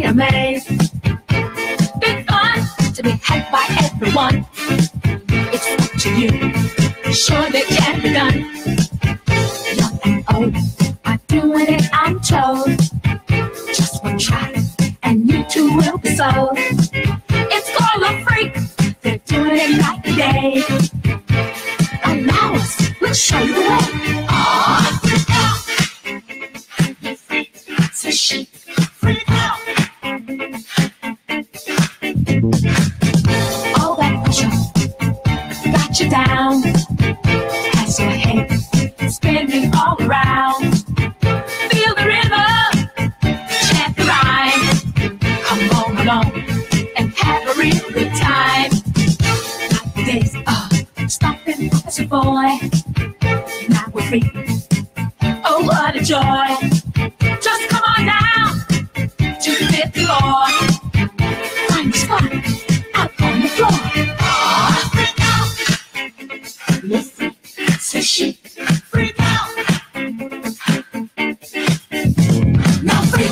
amazed. Big fun to be had by everyone. It's up to you. Sure they can be done. Young and old are doing it, I'm told. Just one try and you too will be sold. It's called a freak. They're doing it night and day. Allow us, we'll show you the way. Ah, freak out. You freak, so she freak out. All that pressure got you down. Has your head spinning all around. Feel the rhythm, chant the rhyme. Come on along and have a real good time. Like the days of stomping as a boy. Now we're free. Oh, what a joy. Just come on down to the fifth floor. Find a spot out on the floor. Ah, freak out. You freak, so she freak out. Now freak.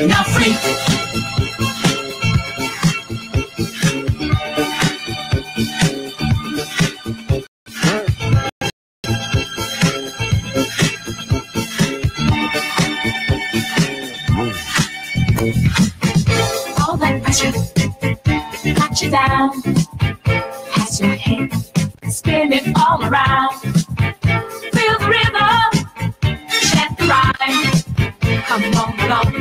Now freak. All that pressure got you down. Has your head spinning all around. Feel the rhythm, chant the rhyme. Come on along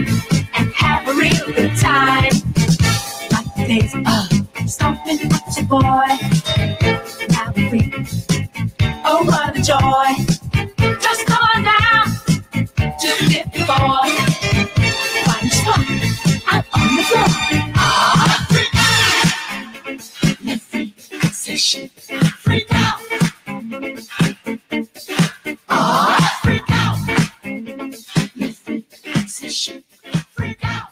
and have a real good time. Like the days of stomping at your boy. Now we're free. Oh, what a joy. Just come on down to the fifth floor. Find a spot out on the floor. Ah, freak out. You freak, say shit, freak out. Ah, freak out. You freak, say shit, freak out.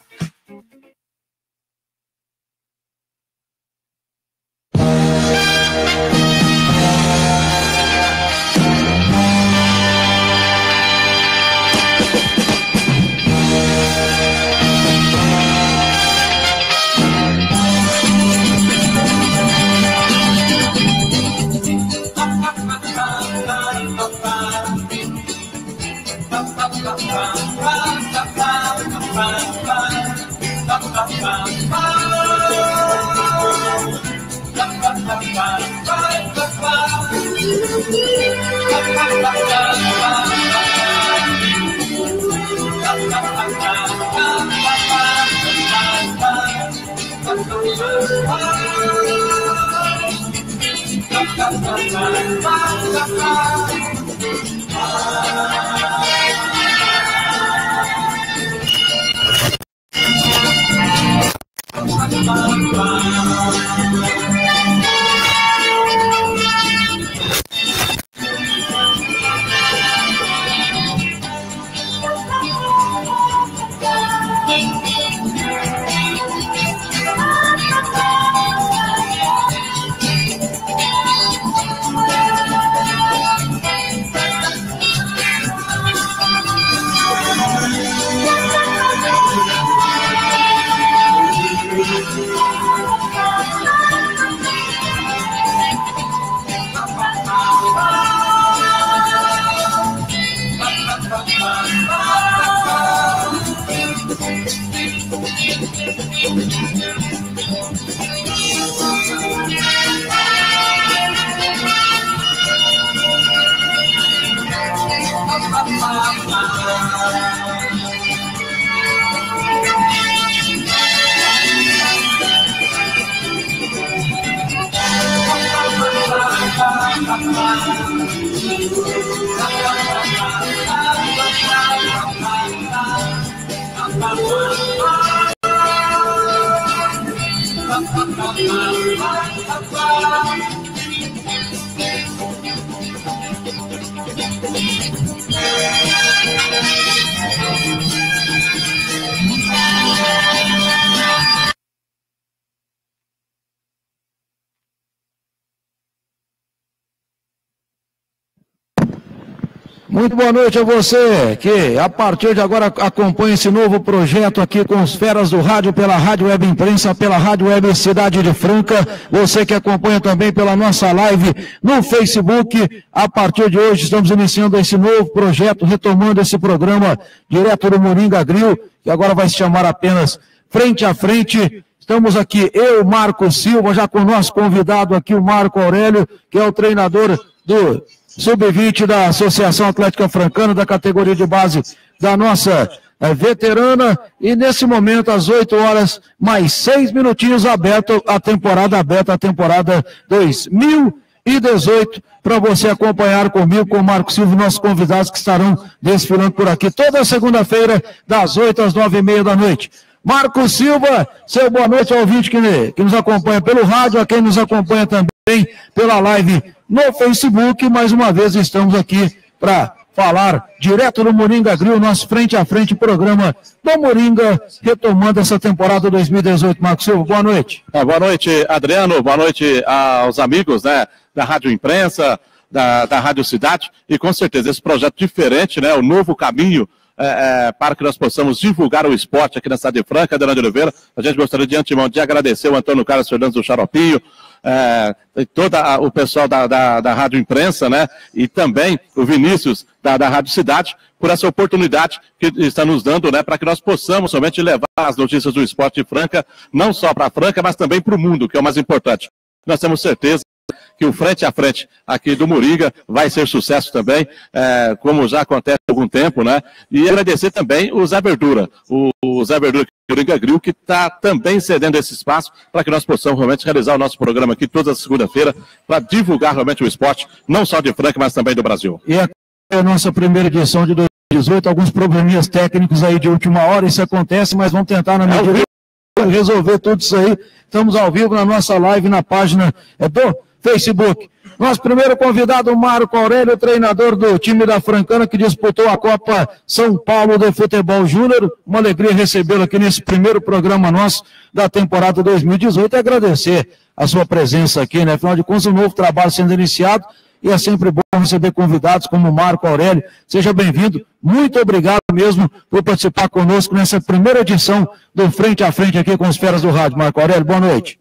Muito boa noite a você que a partir de agora acompanha esse novo projeto aqui com os feras do rádio, pela Rádio Web Imprensa, pela Rádio Web Cidade de Franca. Você que acompanha também pela nossa live no Facebook. A partir de hoje estamos iniciando esse novo projeto, retomando esse programa direto do Moringa Grill, que agora vai se chamar apenas Frente a Frente. Estamos aqui, eu, Marco Silva, já com o nosso convidado aqui, o Marco Aurélio, que é o treinador do Sub-20 da Associação Atlética Francana, da categoria de base da nossa veterana. E nesse momento, às 8 horas, mais 6 minutinhos, aberta a temporada 2018, para você acompanhar comigo, com o Marco Silva e nossos convidados que estarão desfilando por aqui toda segunda-feira, das 8 às 9h30 da noite. Marco Silva, seu boa noite ao ouvinte que nos acompanha pelo rádio, a quem nos acompanha também pela live no Facebook. Mais uma vez estamos aqui para falar direto do Moringa Grill, nosso Frente a Frente programa do Moringa, retomando essa temporada 2018. Marco Silva, boa noite. Boa noite, Adriano, boa noite aos amigos, né, da Rádio Imprensa, da Rádio Cidade, e com certeza esse projeto diferente, né, o novo caminho para que nós possamos divulgar o esporte aqui na cidade de Franca. Adriano de Oliveira, a gente gostaria de antemão de agradecer o Antônio Carlos Fernandes do Xaropinho, todo o pessoal da Rádio Imprensa, né, e também o Vinícius da Rádio Cidade, por essa oportunidade que está nos dando, né, para que nós possamos somente levar as notícias do esporte de Franca, não só para Franca, mas também para o mundo, que é o mais importante. Nós temos certeza que o Frente a Frente aqui do Moringa vai ser sucesso também, como já acontece há algum tempo, né? E agradecer também o Zé Verdura, o Zé Verdura do Moringa Grill, que está também cedendo esse espaço para que nós possamos realmente realizar o nosso programa aqui toda segunda-feira, para divulgar realmente o esporte, não só de Franca, mas também do Brasil. E é a nossa primeira edição de 2018, alguns probleminhas técnicos aí de última hora, isso acontece, mas vamos tentar na medida de resolver tudo isso aí. Estamos ao vivo na nossa live, na página do Facebook. Nosso primeiro convidado, Marco Aurélio, treinador do time da Francana, que disputou a Copa São Paulo de Futebol Júnior. Uma alegria recebê-lo aqui nesse primeiro programa nosso da temporada 2018 e agradecer a sua presença aqui, né? Afinal de contas, um novo trabalho sendo iniciado e é sempre bom receber convidados como o Marco Aurélio. Seja bem-vindo. Muito obrigado mesmo por participar conosco nessa primeira edição do Frente a Frente aqui com os feras do rádio. Marco Aurélio, boa noite.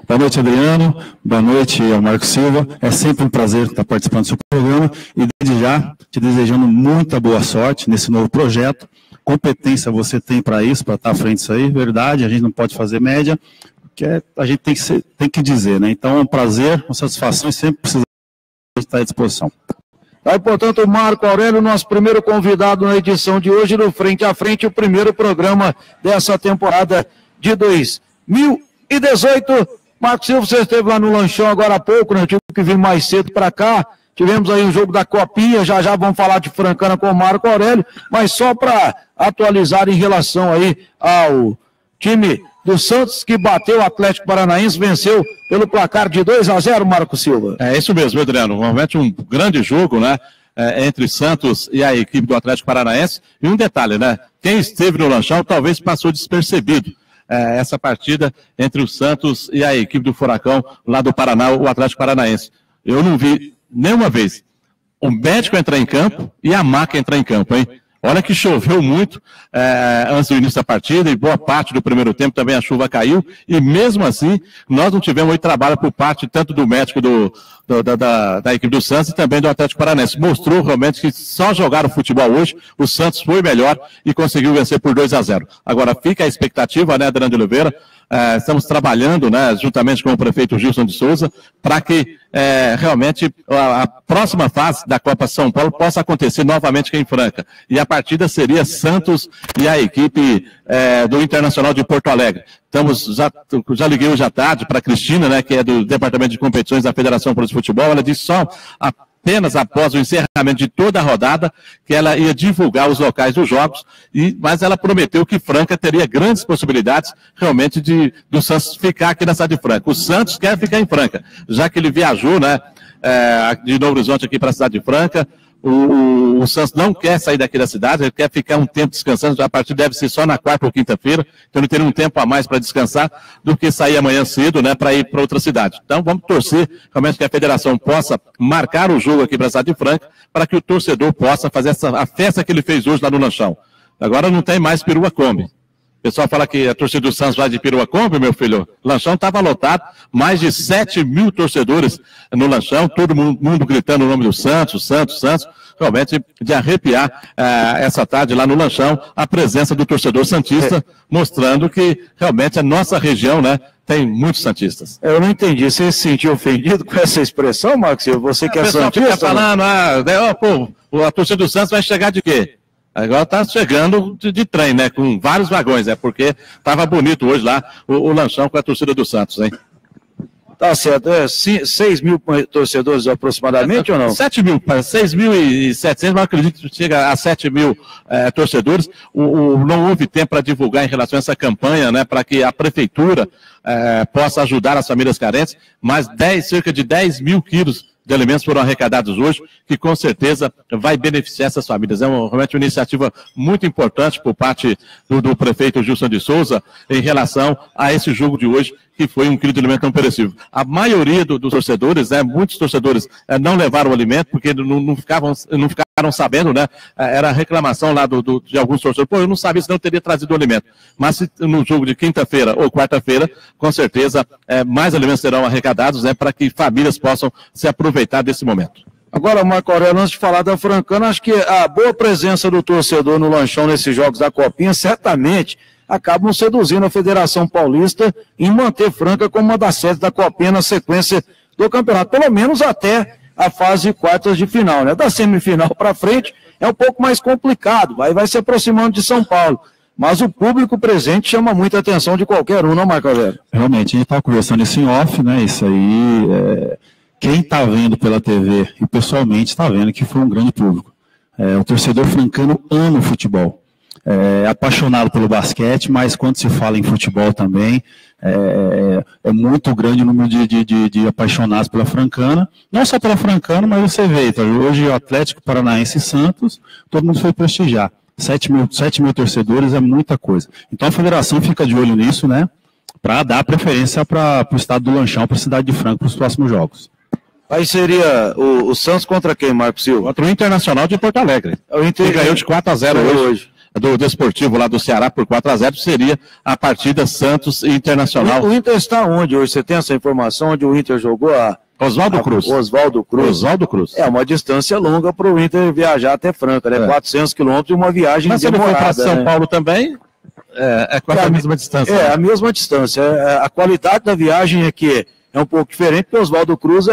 Boa noite, Adriano. Boa noite ao Marco Silva. É sempre um prazer estar participando do seu programa e desde já te desejando muita boa sorte nesse novo projeto. Competência você tem para isso, para estar à frente disso aí, verdade. A gente não pode fazer média, porque a gente tem que dizer, né? Então é um prazer, uma satisfação e sempre precisa estar à disposição. Aí, portanto, o Marco Aurélio, nosso primeiro convidado na edição de hoje do Frente a Frente, o primeiro programa dessa temporada de 2018. Marco Silva, você esteve lá no lanchão agora há pouco, né? Eu tive que vir mais cedo para cá. Tivemos aí um jogo da Copinha, já vamos falar de Francana com o Marco Aurélio, mas só para atualizar em relação aí ao time do Santos, que bateu o Atlético Paranaense, venceu pelo placar de 2-0, Marco Silva. É isso mesmo, Adriano. Realmente um grande jogo, né? Entre Santos e a equipe do Atlético Paranaense. E um detalhe, né? Quem esteve no lanchão talvez passou despercebido. Essa partida entre o Santos e a equipe do Furacão, lá do Paraná, o Atlético Paranaense. Eu não vi nenhuma vez o médico entrar em campo e a maca entrar em campo, hein? Olha que choveu muito antes do início da partida, e boa parte do primeiro tempo também a chuva caiu, e mesmo assim nós não tivemos muito trabalho por parte tanto do médico da equipe do Santos e também do Atlético Paranaense. Mostrou realmente que só jogaram futebol hoje, o Santos foi melhor e conseguiu vencer por 2-0. Agora fica a expectativa, né, Adriano de Oliveira, estamos trabalhando, né, juntamente com o prefeito Gilson de Souza, para que realmente a próxima fase da Copa São Paulo possa acontecer novamente aqui em Franca. E a partida seria Santos e a equipe do Internacional de Porto Alegre. Já liguei hoje à tarde para a Cristina, né, que é do Departamento de Competições da Federação Paulista de Futebol. Ela disse só apenas após o encerramento de toda a rodada que ela ia divulgar os locais dos jogos, mas ela prometeu que Franca teria grandes possibilidades realmente do Santos ficar aqui na cidade de Franca. O Santos quer ficar em Franca, já que ele viajou, né, de Novo Horizonte aqui para a cidade de Franca. O Santos não quer sair daqui da cidade, ele quer ficar um tempo descansando, a partida deve ser só na quarta ou quinta-feira, então ele teria um tempo a mais para descansar do que sair amanhã cedo, né, para ir para outra cidade. Então vamos torcer realmente que a federação possa marcar o jogo aqui para a cidade de Franca, para que o torcedor possa fazer a festa que ele fez hoje lá no Lanchão. Agora não tem mais perua Kombi. O pessoal fala que a torcida do Santos vai de perua Kombi, meu filho. O Lanchão estava lotado, mais de 7 mil torcedores no Lanchão, todo mundo gritando o nome do Santos, Santos, Santos. Realmente de arrepiar essa tarde lá no Lanchão, a presença do torcedor santista, mostrando que realmente a nossa região, né, tem muitos santistas. Eu não entendi, você se sentiu ofendido com essa expressão, Marcos? Você que é santista? Fica falando, a torcida do Santos vai chegar de quê? Agora está chegando de trem, né? Com vários vagões, porque estava bonito hoje lá o Lanchão com a torcida do Santos, hein? Tá certo, 6 mil torcedores aproximadamente ou não? 7 mil, 6.700, mas acredito que chega a 7 mil torcedores. Não houve tempo para divulgar em relação a essa campanha, né? Para que a prefeitura possa ajudar as famílias carentes, mas cerca de 10 mil quilos de alimentos foram arrecadados hoje, que com certeza vai beneficiar essas famílias. É realmente uma iniciativa muito importante por parte do prefeito Gilson de Souza em relação a esse jogo de hoje, que foi 1 quilo de alimento não perecível. A maioria dos torcedores, muitos torcedores não levaram o alimento, porque não ficaram sabendo, né? Era a reclamação lá de alguns torcedores. Pô, eu não sabia, senão eu teria trazido o alimento. Mas no jogo de quinta-feira ou quarta-feira, com certeza, mais alimentos serão arrecadados, né? Para que famílias possam se aproveitar desse momento. Agora, Marco Aurélio, antes de falar da Francana, acho que a boa presença do torcedor no Lanchão nesses jogos da Copinha, certamente acabam seduzindo a Federação Paulista em manter Franca como uma das sedes da Copinha na sequência do campeonato, pelo menos até a fase de quartas de final, né? Da semifinal para frente é um pouco mais complicado, vai se aproximando de São Paulo, mas o público presente chama muita atenção de qualquer um, não, Marco Aurélio? Realmente, a gente está conversando isso em off, né? Isso aí, quem está vendo pela TV e pessoalmente está vendo que foi um grande público. O torcedor francano ama o futebol. É apaixonado pelo basquete, mas quando se fala em futebol também, é muito grande o número de apaixonados pela Francana, não só pela Francana, mas você vê, tá? Hoje o Atlético Paranaense e Santos, todo mundo foi prestigiar. 7 mil torcedores é muita coisa. Então a federação fica de olho nisso, né, para dar preferência para o estado do Lanchão, para a cidade de Franca, para os próximos jogos. Aí seria o Santos contra quem, Marcos Silva? Contra o Internacional de Porto Alegre. O Inter ganhou de 4-0 hoje. Do Desportivo lá do Ceará por 4-0, seria a partida Santos e Internacional. O Inter está onde hoje? Você tem essa informação onde o Inter jogou? Oswaldo Cruz. Oswaldo Cruz. É uma distância longa para o Inter viajar até Franca, né? 400 quilômetros e uma viagem mas demorada. Mas se ele for para São Paulo também, quase a mesma distância. A mesma distância. A qualidade da viagem aqui é um pouco diferente, porque Oswaldo Cruz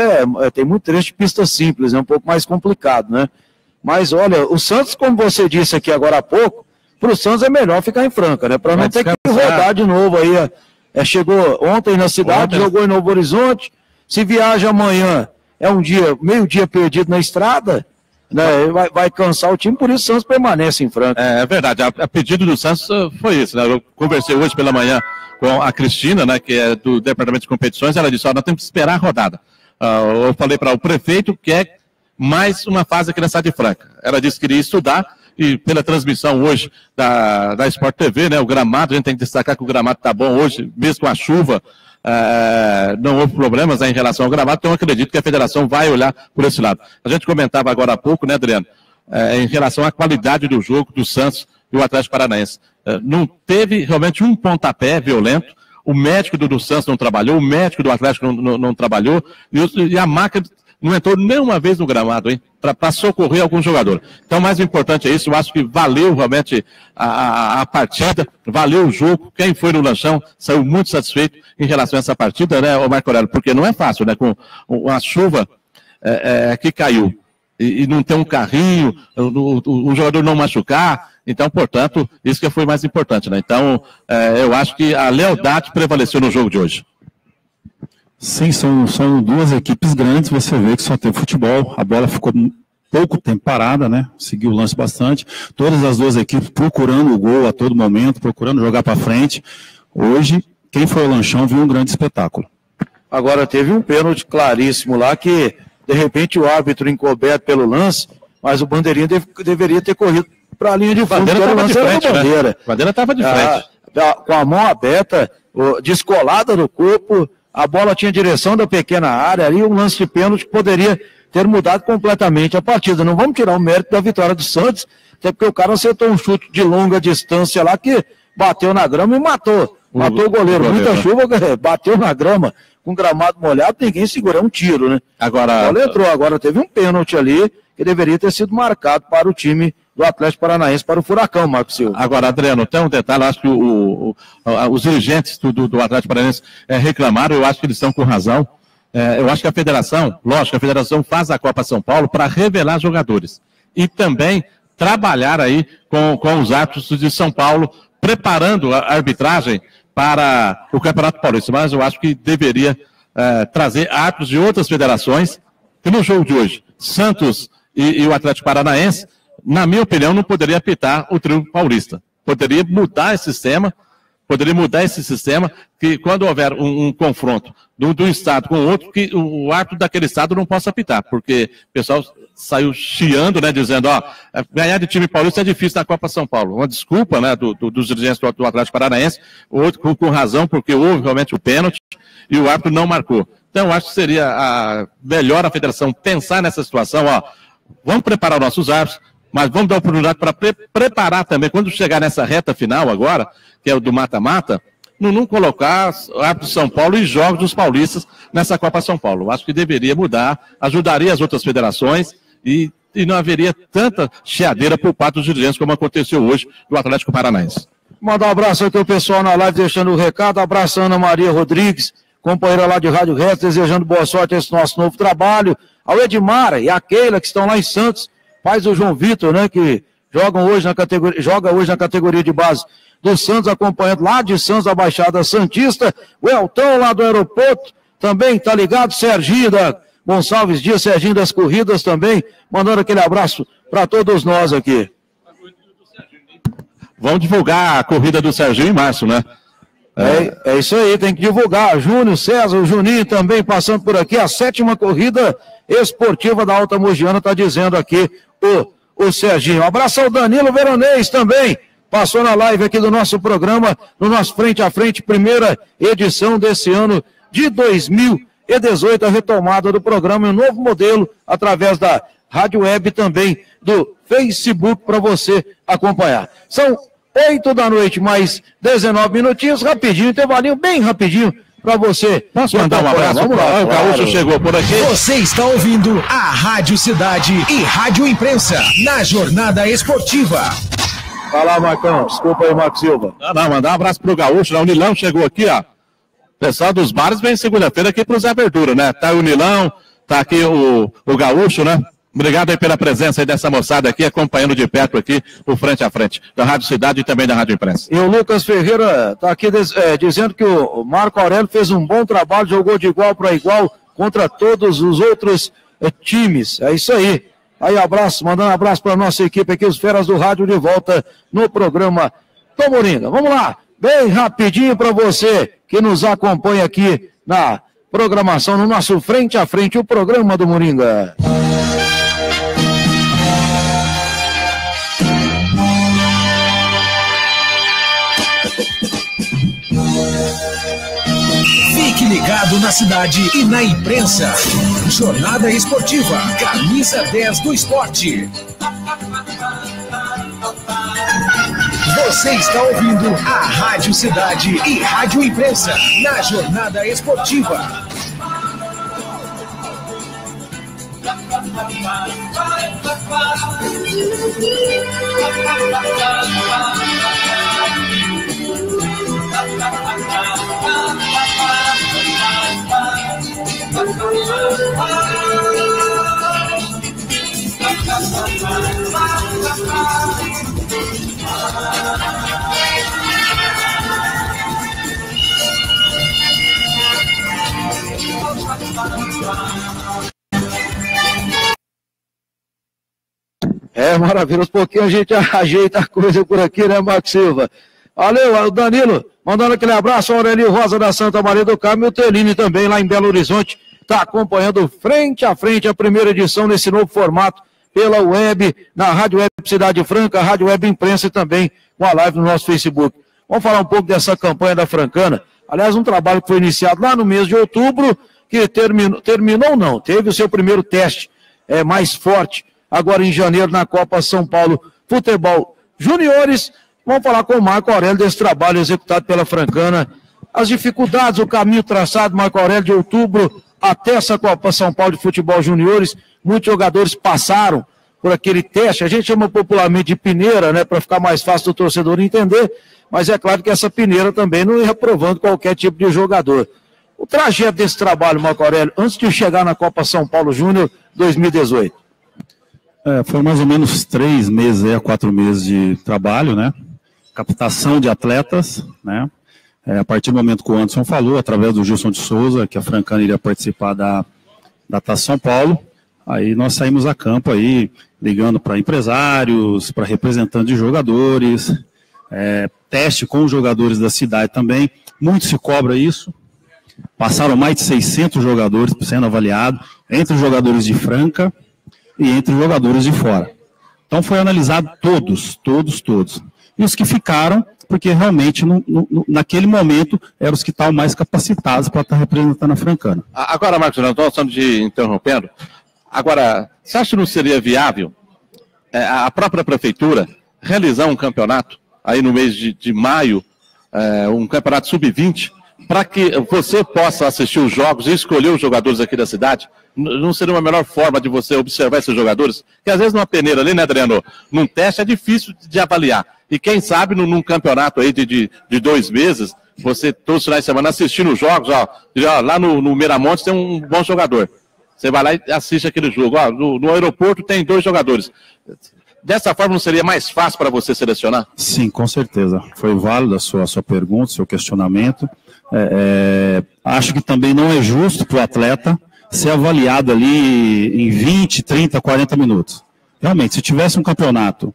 tem muito trecho de pista simples, é um pouco mais complicado, né? Mas olha, o Santos, como você disse aqui agora há pouco, para o Santos é melhor ficar em Franca, né? Para não ter que rodar de novo aí. Chegou ontem na cidade, jogou em Novo Horizonte. Se viaja amanhã, meio dia perdido na estrada, né? Vai cansar o time, por isso o Santos permanece em Franca. É verdade, a pedido do Santos foi isso, né? Eu conversei hoje pela manhã com a Cristina, né, que é do Departamento de Competições, ela disse, nós temos que esperar a rodada. Eu falei para o prefeito que é mais uma fase aqui na cidade de Franca. Ela disse que iria estudar, e pela transmissão hoje da Sport TV, né, o gramado, a gente tem que destacar que o gramado está bom hoje, mesmo com a chuva, não houve problemas, né, em relação ao gramado, então eu acredito que a federação vai olhar por esse lado. A gente comentava agora há pouco, né, Adriano, em relação à qualidade do jogo do Santos e o Atlético Paranaense. Não teve realmente um pontapé violento, o médico do Santos não trabalhou, o médico do Atlético não trabalhou, e a máquina não entrou nenhuma vez no gramado, hein? Para socorrer algum jogador. Então, o mais importante é isso, eu acho que valeu realmente a partida, valeu o jogo, quem foi no lanchão saiu muito satisfeito em relação a essa partida, né, ô Marco Aurélio, porque não é fácil, né, com a chuva que caiu, e não ter um carrinho, o jogador não machucar, então, portanto, isso que foi mais importante, né, então, eu acho que a lealdade prevaleceu no jogo de hoje. Sim, são duas equipes grandes, você vê que só tem futebol, a bola ficou pouco tempo parada, né? Seguiu o lance bastante. Todas as duas equipes procurando o gol a todo momento, procurando jogar para frente. Hoje, quem foi ao lanchão viu um grande espetáculo. Agora teve um pênalti claríssimo lá que, de repente, o árbitro encoberto pelo lance, mas o bandeirinha deveria ter corrido para a linha de fundo. Bandeira estava de frente, né? Bandeira estava de frente. Com a mão aberta, descolada do corpo, a bola tinha direção da pequena área, ali um lance de pênalti que poderia ter mudado completamente a partida. Não vamos tirar o mérito da vitória do Santos, até porque o cara acertou um chute de longa distância lá que bateu na grama e matou o goleiro. Muita chuva, bateu na grama, com gramado molhado, ninguém segurou um tiro, né? Agora, a bola entrou, agora teve um pênalti ali que deveria ter sido marcado para o time do Atlético Paranaense, para o Furacão, Marco Silva. Agora, Adriano, tem um detalhe, eu acho que os dirigentes do Atlético Paranaense reclamaram, eu acho que eles estão com razão. Eu acho que a federação, lógico, a federação faz a Copa São Paulo para revelar jogadores. E também trabalhar aí com os árbitros de São Paulo, preparando a arbitragem para o Campeonato Paulista. Mas eu acho que deveria trazer árbitros de outras federações, que no jogo de hoje, Santos e o Atlético Paranaense, na minha opinião, não poderia apitar o trio paulista. Poderia mudar esse sistema, que quando houver um confronto do estado com outro, que o árbitro daquele estado não possa apitar, porque o pessoal saiu chiando, né, dizendo, ganhar de time paulista é difícil na Copa São Paulo. Uma desculpa, né, dos dirigentes do Atlético Paranaense, outro com razão, porque houve realmente o pênalti e o árbitro não marcou. Então, eu acho que seria melhor a federação pensar nessa situação, vamos preparar nossos árbitros, mas vamos dar oportunidade para preparar também, quando chegar nessa reta final agora, que é o do mata-mata, não colocar árbitros de São Paulo e jogos dos paulistas nessa Copa São Paulo. Eu acho que deveria mudar, ajudaria as outras federações e não haveria tanta chiadeira por parte dos dirigentes como aconteceu hoje do Atlético Paranaense. Mandar um abraço aqui ao pessoal na live, deixando o recado, abraço a Ana Maria Rodrigues, companheira lá de Rádio Resto, desejando boa sorte a esse nosso novo trabalho, ao Edmar e a Keila, que estão lá em Santos, faz o João Vitor, né, que joga hoje na categoria de base do Santos, acompanhando lá de Santos a Baixada Santista, o Elton lá do aeroporto, também tá ligado, Serginho da Gonçalves Dias, Serginho das Corridas também, mandando aquele abraço para todos nós aqui. Vamos divulgar a corrida do Serginho em março, né? É isso aí, tem que divulgar. Júnior, César, o Juninho também passando por aqui, a 7ª corrida esportiva da Alta Mogiana, tá dizendo aqui o Serginho. Um abraço ao Danilo Veronês também, passou na live aqui do nosso programa, no nosso Frente a Frente, primeira edição desse ano de 2018, a retomada do programa, um novo modelo, através da Rádio Web também, do Facebook, para você acompanhar. São 8 da noite, mais 19 minutinhos, rapidinho, intervalinho bem rapidinho, para você. Posso mandar um abraço? Vamos lá, o Gaúcho chegou por aqui. Você está ouvindo a Rádio Cidade e Rádio Imprensa, na Jornada Esportiva. Fala, Marcão, desculpa aí, Marco Silva. Não, mandar um abraço pro Gaúcho, né? O Nilão chegou aqui, ó. O pessoal dos bares vem segunda-feira aqui pro Zé Verdura, né? Tá o Nilão, tá aqui o Gaúcho, né? Obrigado aí pela presença aí dessa moçada aqui, acompanhando de perto aqui o Frente a Frente, da Rádio Cidade e também da Rádio Imprensa. E o Lucas Ferreira está aqui dizendo que o Marco Aurélio fez um bom trabalho, jogou de igual para igual contra todos os outros times. É isso aí. Aí, abraço, mandando um abraço para a nossa equipe aqui, os Feras do Rádio, de volta no programa do Moringa. Vamos lá, bem rapidinho para você que nos acompanha aqui na programação, no nosso Frente a Frente, o programa do Moringa. Fique ligado na cidade e na imprensa. Jornada Esportiva, camisa 10 do esporte. Você está ouvindo a Rádio Cidade e Rádio Imprensa, na Jornada Esportiva. É maravilha, aos pouquinhos a gente ajeita a coisa por aqui, né, Marcos Silva? Valeu, o Danilo, mandando aquele abraço, ao Aurelio Rosa da Santa Maria do Carmo, e o Telini também, lá em Belo Horizonte, está acompanhando frente a frente a primeira edição nesse novo formato, pela web, na Rádio Web Cidade Franca, Rádio Web Imprensa e também com a live no nosso Facebook. Vamos falar um pouco dessa campanha da Francana, aliás, um trabalho que foi iniciado lá no mês de outubro, que terminou não, teve o seu primeiro teste mais forte, agora em janeiro na Copa São Paulo Futebol Juniores. Vamos falar com o Marco Aurélio desse trabalho executado pela Francana, as dificuldades, o caminho traçado, Marco Aurélio, de outubro até essa Copa São Paulo de Futebol Juniores. Muitos jogadores passaram por aquele teste, a gente chama popularmente de peneira, né, para ficar mais fácil do torcedor entender, mas é claro que essa peneira também não ia aprovando qualquer tipo de jogador. O trajeto desse trabalho, Marco Aurélio, antes de chegar na Copa São Paulo Júnior 2018. Foram mais ou menos 3 meses, a 4 meses de trabalho, né? Captação de atletas, né? A partir do momento que o Anderson falou, através do Gilson de Souza, que a Francana iria participar da Taça São Paulo, aí nós saímos a campo aí, ligando para empresários, para representantes de jogadores, teste com os jogadores da cidade também, muito se cobra isso, passaram mais de 600 jogadores sendo avaliados, entre os jogadores de Franca e entre os jogadores de fora. Então foi analisado todos. E os que ficaram, porque realmente naquele momento eram os que estavam mais capacitados para estar representando a Francana. Agora, Marcos, não estou de interrompendo. Agora, você acha que não seria viável a própria prefeitura realizar um campeonato aí no mês de maio, um campeonato sub-20, para que você possa assistir os jogos e escolher os jogadores aqui da cidade? Não seria uma melhor forma de você observar esses jogadores? Porque às vezes numa peneira ali, né, Adriano? Num teste é difícil de avaliar. E quem sabe num campeonato aí de 2 meses, você todos os finais de semana assistindo os jogos, lá no Miramontes tem um bom jogador. Você vai lá e assiste aquele jogo. No aeroporto tem 2 jogadores. Dessa forma não seria mais fácil para você selecionar? Sim, com certeza. Foi válido a sua pergunta, seu questionamento. Acho que também não é justo para o atleta ser avaliado ali em 20, 30, 40 minutos. Realmente, se tivesse um campeonato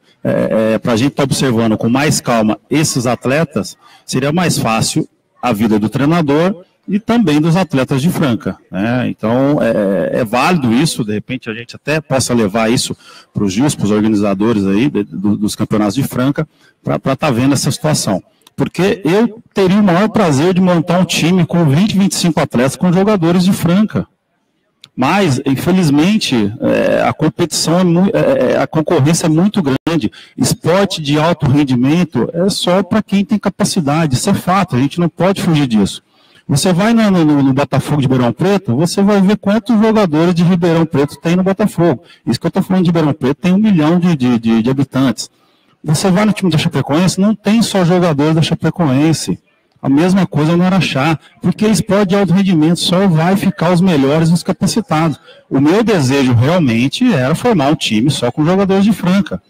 para a gente estar observando com mais calma esses atletas, seria mais fácil a vida do treinador e também dos atletas de Franca, né? Então, é válido isso, de repente a gente até possa levar isso para os GIS, para os organizadores aí dos campeonatos de Franca, para estar vendo essa situação. Porque eu teria o maior prazer de montar um time com 20, 25 atletas com jogadores de Franca. Mas, infelizmente, a competição a concorrência é muito grande. Esporte de alto rendimento é só para quem tem capacidade, isso é fato, a gente não pode fugir disso. Você vai no Botafogo de Ribeirão Preto, você vai ver quantos jogadores de Ribeirão Preto tem no Botafogo. Isso que eu estou falando de Ribeirão Preto, tem 1 milhão de habitantes. Você vai no time da Chapecoense, não tem só jogadores da Chapecoense. A mesma coisa no Araxá, porque esporte de alto rendimento só vai ficar os melhores e os capacitados. O meu desejo realmente era formar um time só com jogadores de Franca.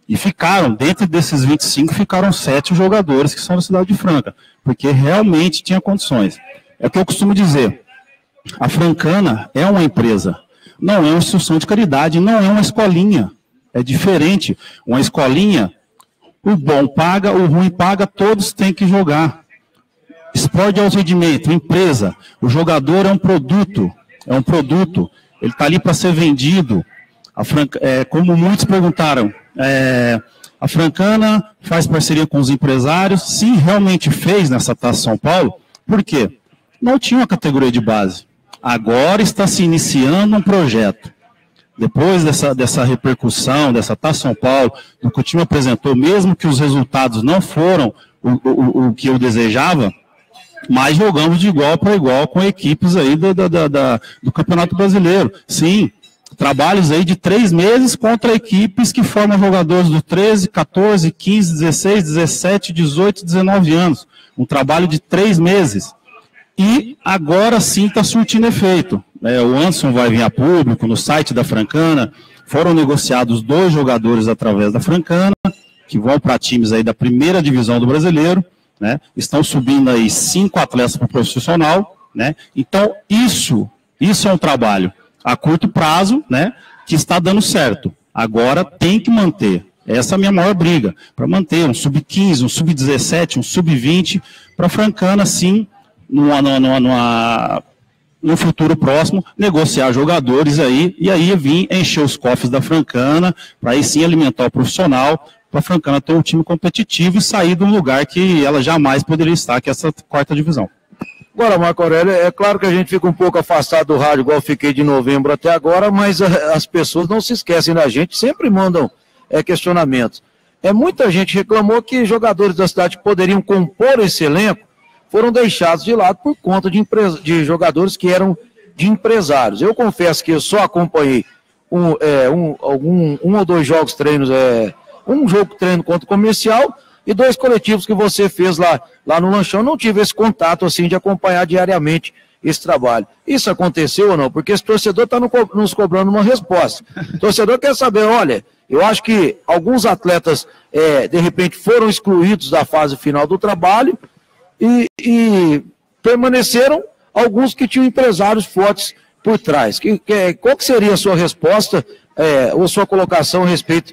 E ficaram, dentro desses 25, ficaram 7 jogadores que são da cidade de Franca, porque realmente tinha condições. É o que eu costumo dizer, a Francana é uma empresa, não é uma instituição de caridade, não é uma escolinha. É diferente. Uma escolinha, o bom paga, o ruim paga, todos têm que jogar. Esporte de alto rendimento, empresa, o jogador é um produto, ele está ali para ser vendido. Como muitos perguntaram, a Francana faz parceria com os empresários, sim, realmente fez nessa Taça São Paulo, por quê? Não tinha uma categoria de base, agora está se iniciando um projeto. Depois dessa repercussão, dessa Taça São Paulo, do que o time apresentou, mesmo que os resultados não foram o que eu desejava, mas jogamos de igual para igual com equipes aí do Campeonato Brasileiro. Sim, trabalhos aí de 3 meses contra equipes que formam jogadores do 13, 14, 15, 16, 17, 18, 19 anos. Um trabalho de 3 meses. E agora sim está surtindo efeito. O Anderson vai vir a público, no site da Francana, foram negociados 2 jogadores através da Francana, que vão para times aí da primeira divisão do Brasileiro, né? Estão subindo aí 5 atletas para o profissional, né? Então isso é um trabalho a curto prazo, né, que está dando certo. Agora tem que manter. Essa é a minha maior briga, para manter um sub-15, um sub-17, um sub-20, para a Francana, sim, no futuro próximo, negociar jogadores aí, e aí vir encher os cofres da Francana, para aí sim alimentar o profissional, para a Francana ter um time competitivo e sair de um lugar que ela jamais poderia estar, que é essa 4ª divisão. Agora, Marco Aurélio, é claro que a gente fica um pouco afastado do rádio, igual eu fiquei de novembro até agora, mas as pessoas não se esquecem da gente, sempre mandam questionamentos. Muita gente reclamou que jogadores da cidade que poderiam compor esse elenco foram deixados de lado por conta de jogadores que eram de empresários. Eu confesso que eu só acompanhei um ou 2 jogos treinos, um jogo treino contra o Comercial, e 2 coletivos que você fez lá no Lanchão. Não tive esse contato assim de acompanhar diariamente esse trabalho. Isso aconteceu ou não? Porque esse torcedor está nos cobrando uma resposta. O torcedor quer saber, olha, eu acho que alguns atletas de repente foram excluídos da fase final do trabalho e permaneceram alguns que tinham empresários fortes por trás. Qual que seria a sua resposta ou sua colocação a respeito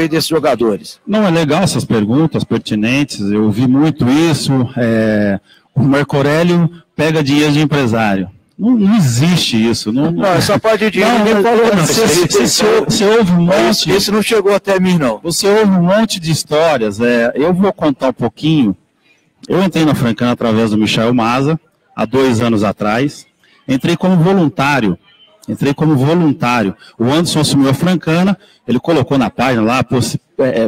desses jogadores? Não, é legal essas perguntas pertinentes, eu ouvi muito isso. O Marco Aurélio pega dinheiro de empresário. Não existe isso. Não, essa parte de dinheiro ninguém falou, não. Você ouve um monte. Esse não chegou até mim, não. Você ouve um monte de histórias. Eu vou contar um pouquinho. Eu entrei na Francana através do Michael Maza, há 2 anos atrás. Entrei como voluntário. O Anderson assumiu a Francana, ele colocou na página lá,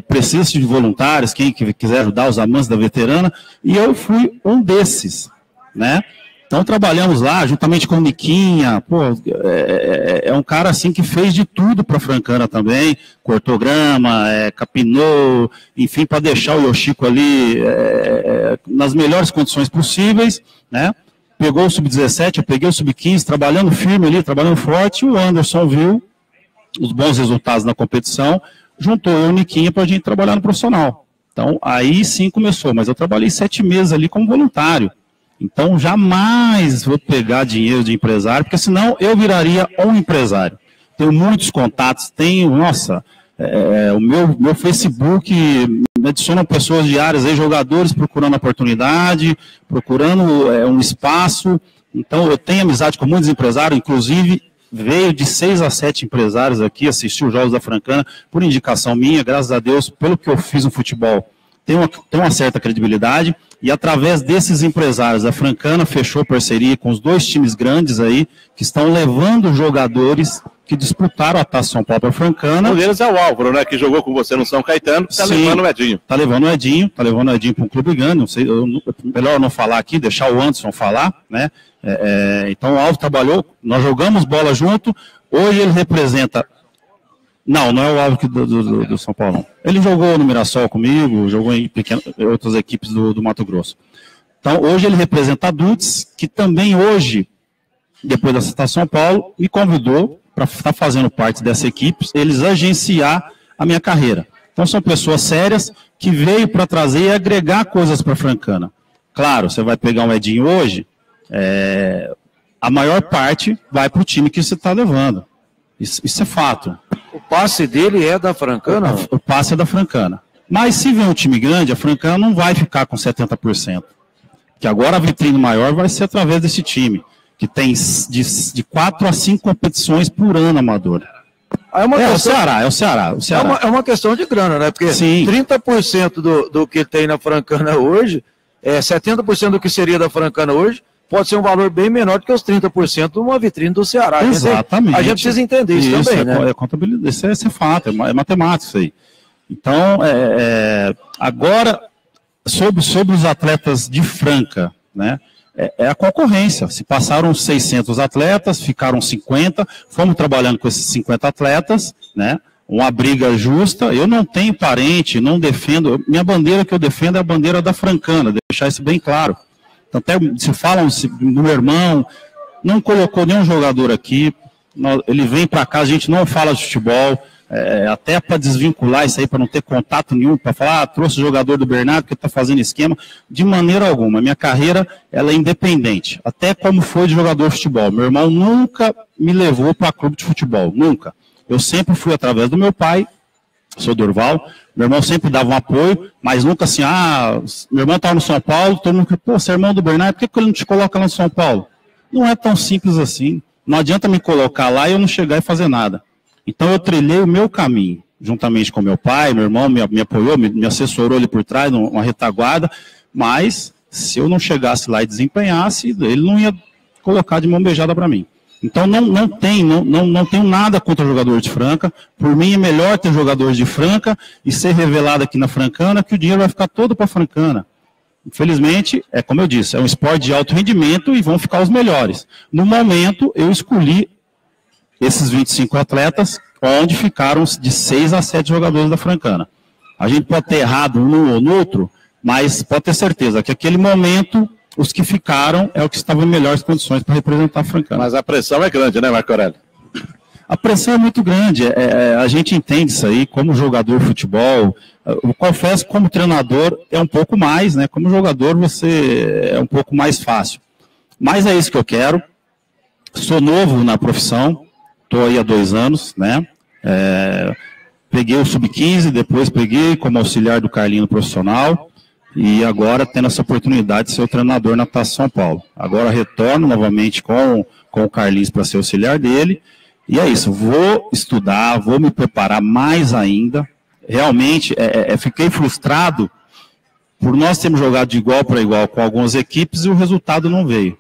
precisa de voluntários, quem quiser ajudar os amantes da veterana, e eu fui um desses, né? Então trabalhamos lá, juntamente com o Niquinha, é um cara assim que fez de tudo para a Francana também, cortou grama, capinou, enfim, para deixar o Yoshiko ali nas melhores condições possíveis, né? Pegou o sub-17, eu peguei o sub-15, trabalhando firme ali, trabalhando forte, e o Anderson viu os bons resultados na competição, juntou eu e o Niquinha para a gente trabalhar no profissional. Então, aí sim começou, mas eu trabalhei 7 meses ali como voluntário. Então, jamais vou pegar dinheiro de empresário, porque senão eu viraria um empresário. Tenho muitos contatos, o meu Facebook me adicionam pessoas diárias, aí, jogadores procurando oportunidade, procurando um espaço. Então, eu tenho amizade com muitos empresários, inclusive veio de 6 a 7 empresários aqui, assistiu os Jogos da Francana, por indicação minha, graças a Deus, pelo que eu fiz no futebol, tem uma certa credibilidade, e através desses empresários, a Francana fechou parceria com os 2 times grandes aí, que estão levando jogadores que disputaram a Taça São Paulo para a Francana. Um deles é o Álvaro, né, que jogou com você no São Caetano, que está levando o Edinho. Está levando o Edinho para um clube grande, não sei, melhor não falar aqui, deixar o Anderson falar, né? Então o Álvaro trabalhou, nós jogamos bola junto, hoje ele representa... Não é o Álvaro do São Paulo, não. Ele jogou no Mirassol comigo, jogou em outras equipes do Mato Grosso. Então, hoje ele representa a Dutz, que também hoje, depois da Taça São Paulo, me convidou para estar fazendo parte dessa equipe, eles agenciar a minha carreira. Então, são pessoas sérias que veio para trazer e agregar coisas para a Francana. Claro, você vai pegar um Edinho hoje, a maior parte vai para o time que você está levando. Isso é fato. O passe dele é da Francana? O passe é da Francana. Mas se vem um time grande, a Francana não vai ficar com 70%. Que agora a vitrine maior vai ser através desse time, que tem de 4 a 5 competições por ano, amador. O Ceará. É uma questão de grana, né? Porque sim, 30% do que tem na Francana hoje, 70% do que seria da Francana hoje, pode ser um valor bem menor do que os 30% de uma vitrine do Ceará. Exatamente. A gente precisa entender isso também, né? Contabilidade, isso é fato, é matemática isso aí. Então, agora, sobre os atletas de Franca, né? é a concorrência. Se passaram 600 atletas, ficaram 50, fomos trabalhando com esses 50 atletas, né? Uma briga justa. Eu não tenho parente, não defendo. Minha bandeira que eu defendo é a bandeira da Francana, deixar isso bem claro. Então, até se falam do meu irmão, não colocou nenhum jogador aqui. Ele vem para cá, a gente não fala de futebol, até para desvincular isso aí, para não ter contato nenhum, para falar, trouxe o jogador do Bernardo que está fazendo esquema, de maneira alguma. Minha carreira, ela é independente, até como foi de jogador de futebol. Meu irmão nunca me levou para clube de futebol, nunca. Eu sempre fui através do meu pai, sou Durval, meu irmão sempre dava um apoio, mas nunca assim, meu irmão estava no São Paulo, todo mundo, pô, você é irmão do Bernardo, por que ele não te coloca lá no São Paulo? Não é tão simples assim. Não adianta me colocar lá e eu não chegar e fazer nada. Então eu trilhei o meu caminho, juntamente com meu pai, meu irmão me apoiou, me assessorou ali por trás, numa retaguarda, mas se eu não chegasse lá e desempenhasse, ele não ia colocar de mão beijada para mim. Então não tenho nada contra jogador de Franca. Por mim é melhor ter jogadores de Franca e ser revelado aqui na Francana, que o dinheiro vai ficar todo para a Francana. Infelizmente, é como eu disse, é um esporte de alto rendimento e vão ficar os melhores. No momento, eu escolhi esses 25 atletas, onde ficaram de 6 a 7 jogadores da Francana. A gente pode ter errado um ou no outro, mas pode ter certeza que aquele momento, os que ficaram é o que estavam em melhores condições para representar a Francana. Mas a pressão é grande, né, Marco Aurélio? A pressão é muito grande, a gente entende isso aí, como jogador de futebol, eu confesso que como treinador é um pouco mais, né, como jogador você é um pouco mais fácil. Mas é isso que eu quero, sou novo na profissão, estou aí há 2 anos, né, peguei o Sub-15, depois peguei como auxiliar do Carlinho no profissional, e agora tendo essa oportunidade de ser o treinador na Taça São Paulo. Agora retorno novamente com o Carlinhos para ser auxiliar dele. E é isso, vou estudar, vou me preparar mais ainda. Realmente, fiquei frustrado por nós termos jogado de igual para igual com algumas equipes e o resultado não veio.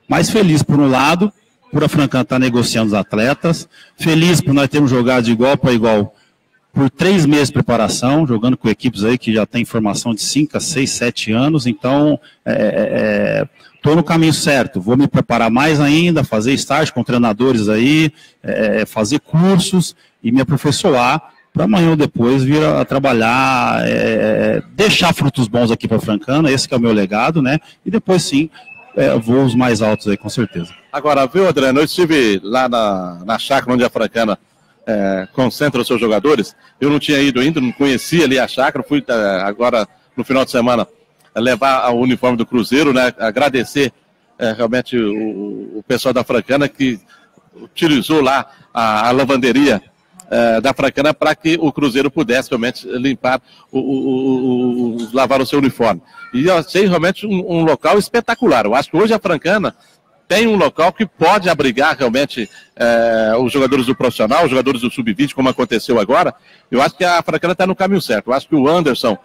Mas feliz por um lado, por a Francana estar negociando os atletas, feliz por nós termos jogado de igual para igual por 3 meses de preparação, jogando com equipes aí que já tem formação de 5 a 6, 7 anos, então estou no caminho certo, vou me preparar mais ainda, fazer estágio com treinadores aí, fazer cursos e me aperfeiçoar para amanhã ou depois vir a trabalhar, deixar frutos bons aqui para a Francana, esse que é o meu legado, né? E depois sim, voos mais altos aí, com certeza. Agora, viu, Adriano, eu estive lá na chácara onde a Francana concentra os seus jogadores, eu não tinha ido ainda, não conhecia ali a chácara, fui agora no final de semana levar o uniforme do Cruzeiro, né, agradecer realmente o pessoal da Francana que utilizou lá a lavanderia da Francana para que o Cruzeiro pudesse realmente limpar, lavar o seu uniforme. E eu achei realmente um local espetacular. Eu acho que hoje a Francana tem um local que pode abrigar realmente os jogadores do profissional, os jogadores do sub-20, como aconteceu agora. Eu acho que a Francana está no caminho certo. Eu acho que o Anderson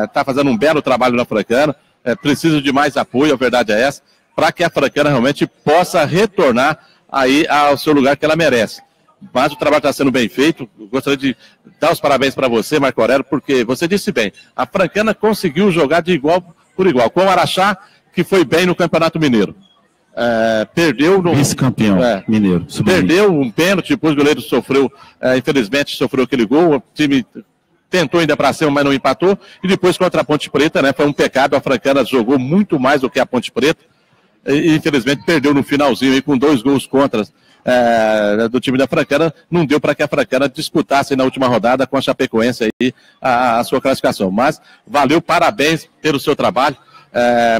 está fazendo um belo trabalho na Francana, precisa de mais apoio, a verdade é essa, para que a Francana realmente possa retornar aí ao seu lugar que ela merece. Mas o trabalho está sendo bem feito. Eu gostaria de dar os parabéns para você, Marco Aurélio, porque você disse bem, a Francana conseguiu jogar de igual por igual, com o Araxá, que foi bem no Campeonato Mineiro. Perdeu no vice-campeão mineiro. Perdeu um pênalti, depois o goleiro sofreu, infelizmente sofreu aquele gol, o time tentou ainda para cima, mas não empatou, e depois contra a Ponte Preta, né, foi um pecado, a Francana jogou muito mais do que a Ponte Preta, e infelizmente perdeu no finalzinho aí com 2 gols contra do time da Francana, não deu para que a Francana disputasse na última rodada com a Chapecoense aí a sua classificação, mas valeu, parabéns pelo seu trabalho,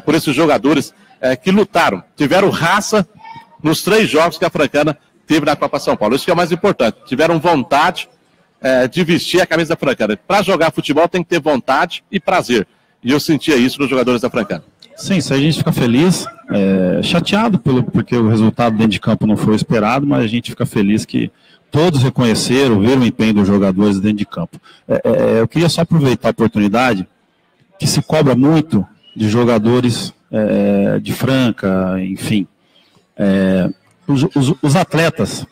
por esses jogadores que lutaram, tiveram raça nos 3 jogos que a Francana teve na Copa São Paulo. Isso que é o mais importante. Tiveram vontade de vestir a camisa da Francana. Para jogar futebol tem que ter vontade e prazer. E eu sentia isso nos jogadores da Francana. Sim, isso a gente fica feliz, chateado porque o resultado dentro de campo não foi esperado, mas a gente fica feliz que todos reconheceram, viram o empenho dos jogadores dentro de campo. Eu queria só aproveitar a oportunidade que se cobra muito de jogadores de Franca, enfim. Os atletas,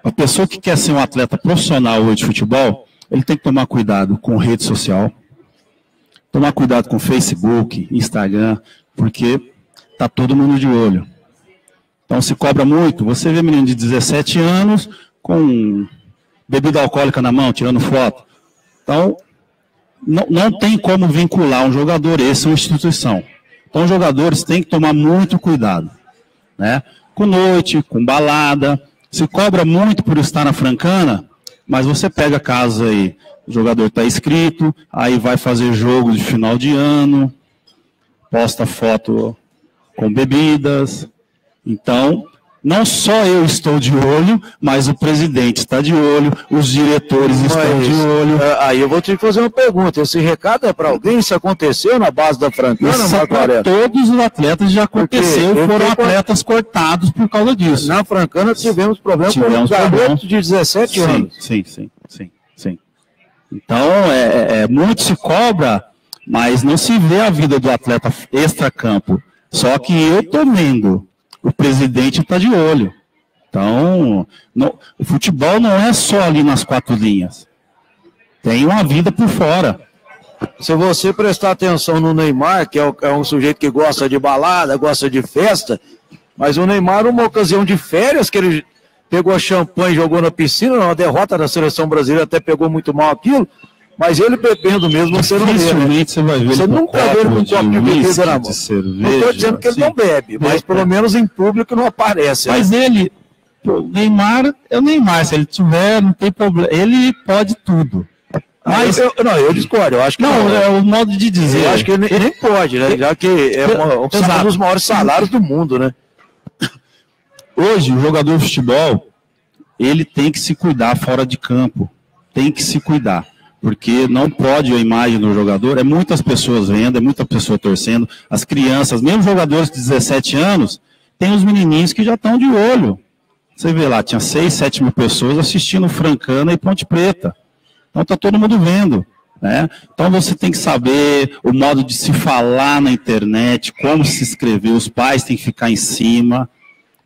a pessoa que quer ser um atleta profissional hoje de futebol, ele tem que tomar cuidado com rede social, tomar cuidado com Facebook, Instagram, porque está todo mundo de olho. Então se cobra muito. Você vê menino de 17 anos com bebida alcoólica na mão, tirando foto. Então, não tem como vincular um jogador esse a uma instituição. Então os jogadores têm que tomar muito cuidado, né? Com noite, com balada. Se cobra muito por estar na Francana, mas você pega casos aí, o jogador está inscrito, aí vai fazer jogo de final de ano, posta foto com bebidas. Então, não só eu estou de olho, mas o presidente está de olho, os diretores estão de olho. Aí eu vou te fazer uma pergunta, esse recado é para alguém? Isso aconteceu na base da Francana, Marco Aurélio? Todos os atletas já aconteceu, foram atletas cortados por causa disso. Na Francana tivemos problema com garotos de 17 anos. Sim. Então, muito se cobra, mas não se vê a vida do atleta extracampo. Só que eu estou vendo, o presidente está de olho. Então, o futebol não é só ali nas 4 linhas. Tem uma vida por fora. Se você prestar atenção no Neymar, que é um sujeito que gosta de balada, gosta de festa, mas o Neymar, numa ocasião de férias, que ele pegou champanhe e jogou na piscina, numa derrota da seleção brasileira, até pegou muito mal aquilo, mas ele bebendo mesmo, você não vê, né? Você vai ver, você nunca vê ele com um copo de bebida na mão. Não estou dizendo que ele não bebe, mas pelo menos em público não aparece. Mas ele, o Neymar, é o Neymar, se ele tiver, não tem problema, ele pode tudo. Mas eu discordo, eu acho que não, é o modo de dizer. Eu acho que ele nem pode, né? Já que é um dos maiores salários do mundo, né? Hoje, o jogador de futebol, ele tem que se cuidar fora de campo. Tem que se cuidar. Porque não pode a imagem do jogador, é muitas pessoas vendo, é muita pessoa torcendo. As crianças, mesmo jogadores de 17 anos, tem os menininhos que já estão de olho. Você vê lá, tinha 6, 7 mil pessoas assistindo Francana e Ponte Preta. Então está todo mundo vendo, né? Então você tem que saber o modo de se falar na internet, como se escrever, os pais têm que ficar em cima,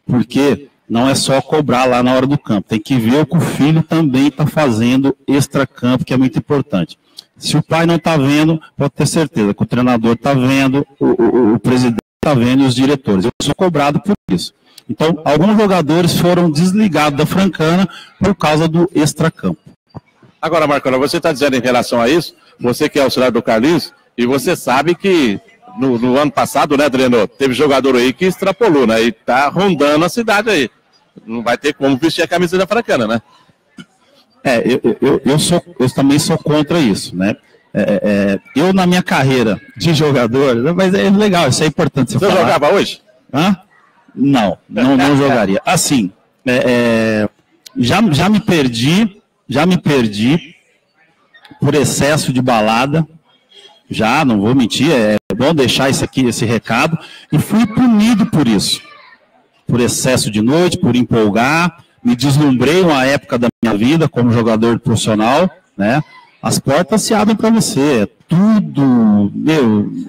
porque não é só cobrar lá na hora do campo, tem que ver o que o filho também está fazendo extra-campo, que é muito importante. Se o pai não está vendo, pode ter certeza que o treinador está vendo, o presidente está vendo e os diretores. Eu sou cobrado por isso. Então, alguns jogadores foram desligados da Francana por causa do extra-campo. Agora, Marco Aurélio, você está dizendo em relação a isso, você que é auxiliar do Carlinhos, e você sabe que no ano passado, né, Adriano, teve jogador aí que extrapolou, né, e está rondando a cidade aí. Não vai ter como vestir a camisa da Francana, né? Eu também sou contra isso, né? Eu, na minha carreira de jogador, mas é legal, isso é importante você falar. Você jogava hoje? Hã? Não jogaria. Assim, já me perdi por excesso de balada, não vou mentir, é bom deixar esse recado, e fui punido por isso, por excesso de noite, por empolgar, me deslumbrei uma época da minha vida como jogador profissional, né? As portas se abrem para você, tudo,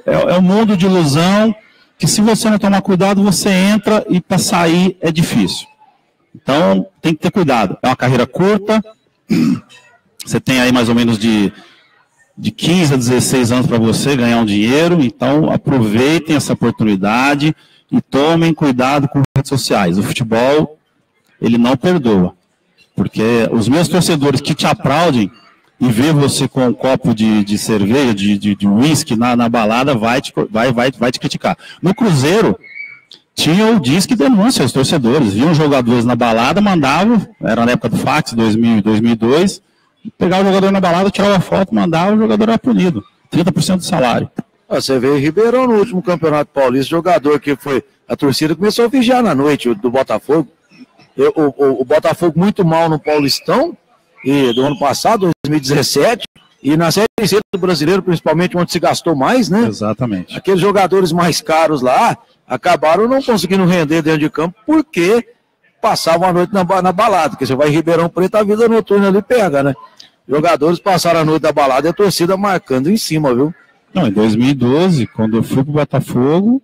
é um mundo de ilusão, que se você não tomar cuidado, você entra e para sair é difícil. Então, tem que ter cuidado, é uma carreira curta, você tem aí mais ou menos de 15 a 16 anos para você ganhar um dinheiro, então aproveitem essa oportunidade e tomem cuidado com redes sociais. O futebol, ele não perdoa, porque os meus torcedores que te aplaudem e vê você com um copo de cerveja, de uísque na balada, vai te criticar. No Cruzeiro, tinha o Disque Denúncia, os torcedores, viam jogadores na balada, mandavam, era na época do fax, 2000 e 2002, pegava o jogador na balada, tirava a foto, mandava, o jogador era punido, 30% do salário. Você vê Ribeirão no último Campeonato Paulista, jogador que foi, a torcida começou a vigiar na noite do Botafogo, o Botafogo muito mal no Paulistão, e do ano passado, 2017, e na Série C do Brasileiro, principalmente onde se gastou mais, né? Exatamente. Aqueles jogadores mais caros lá, acabaram não conseguindo render dentro de campo, porque passavam a noite na balada, porque você vai em Ribeirão Preto, a vida noturna ali pega, né? Jogadores passaram a noite da balada e a torcida marcando em cima, viu? Não, em 2012, quando eu fui pro Botafogo,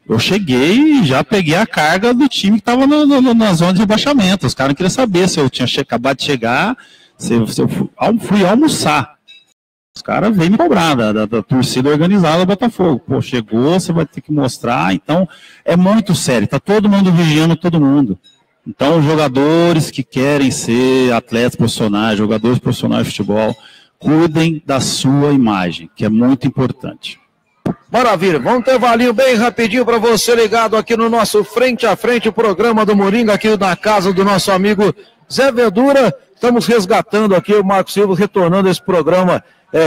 eu cheguei e já peguei a carga do time que estava na zona de rebaixamento. Os caras não queriam saber se eu tinha acabado de chegar, se eu fui almoçar. Os caras vêm me cobrar da torcida organizada do Botafogo. Pô, chegou, você vai ter que mostrar. Então, é muito sério. Tá todo mundo vigiando todo mundo. Então, jogadores que querem ser atletas profissionais, jogadores profissionais de futebol, cuidem da sua imagem, que é muito importante. Maravilha, vamos ter valinho bem rapidinho para você ligado aqui no nosso Frente a Frente, o programa do Moringa, aqui na casa do nosso amigo Zé Verdura. Estamos resgatando aqui o Marco Silva, retornando esse programa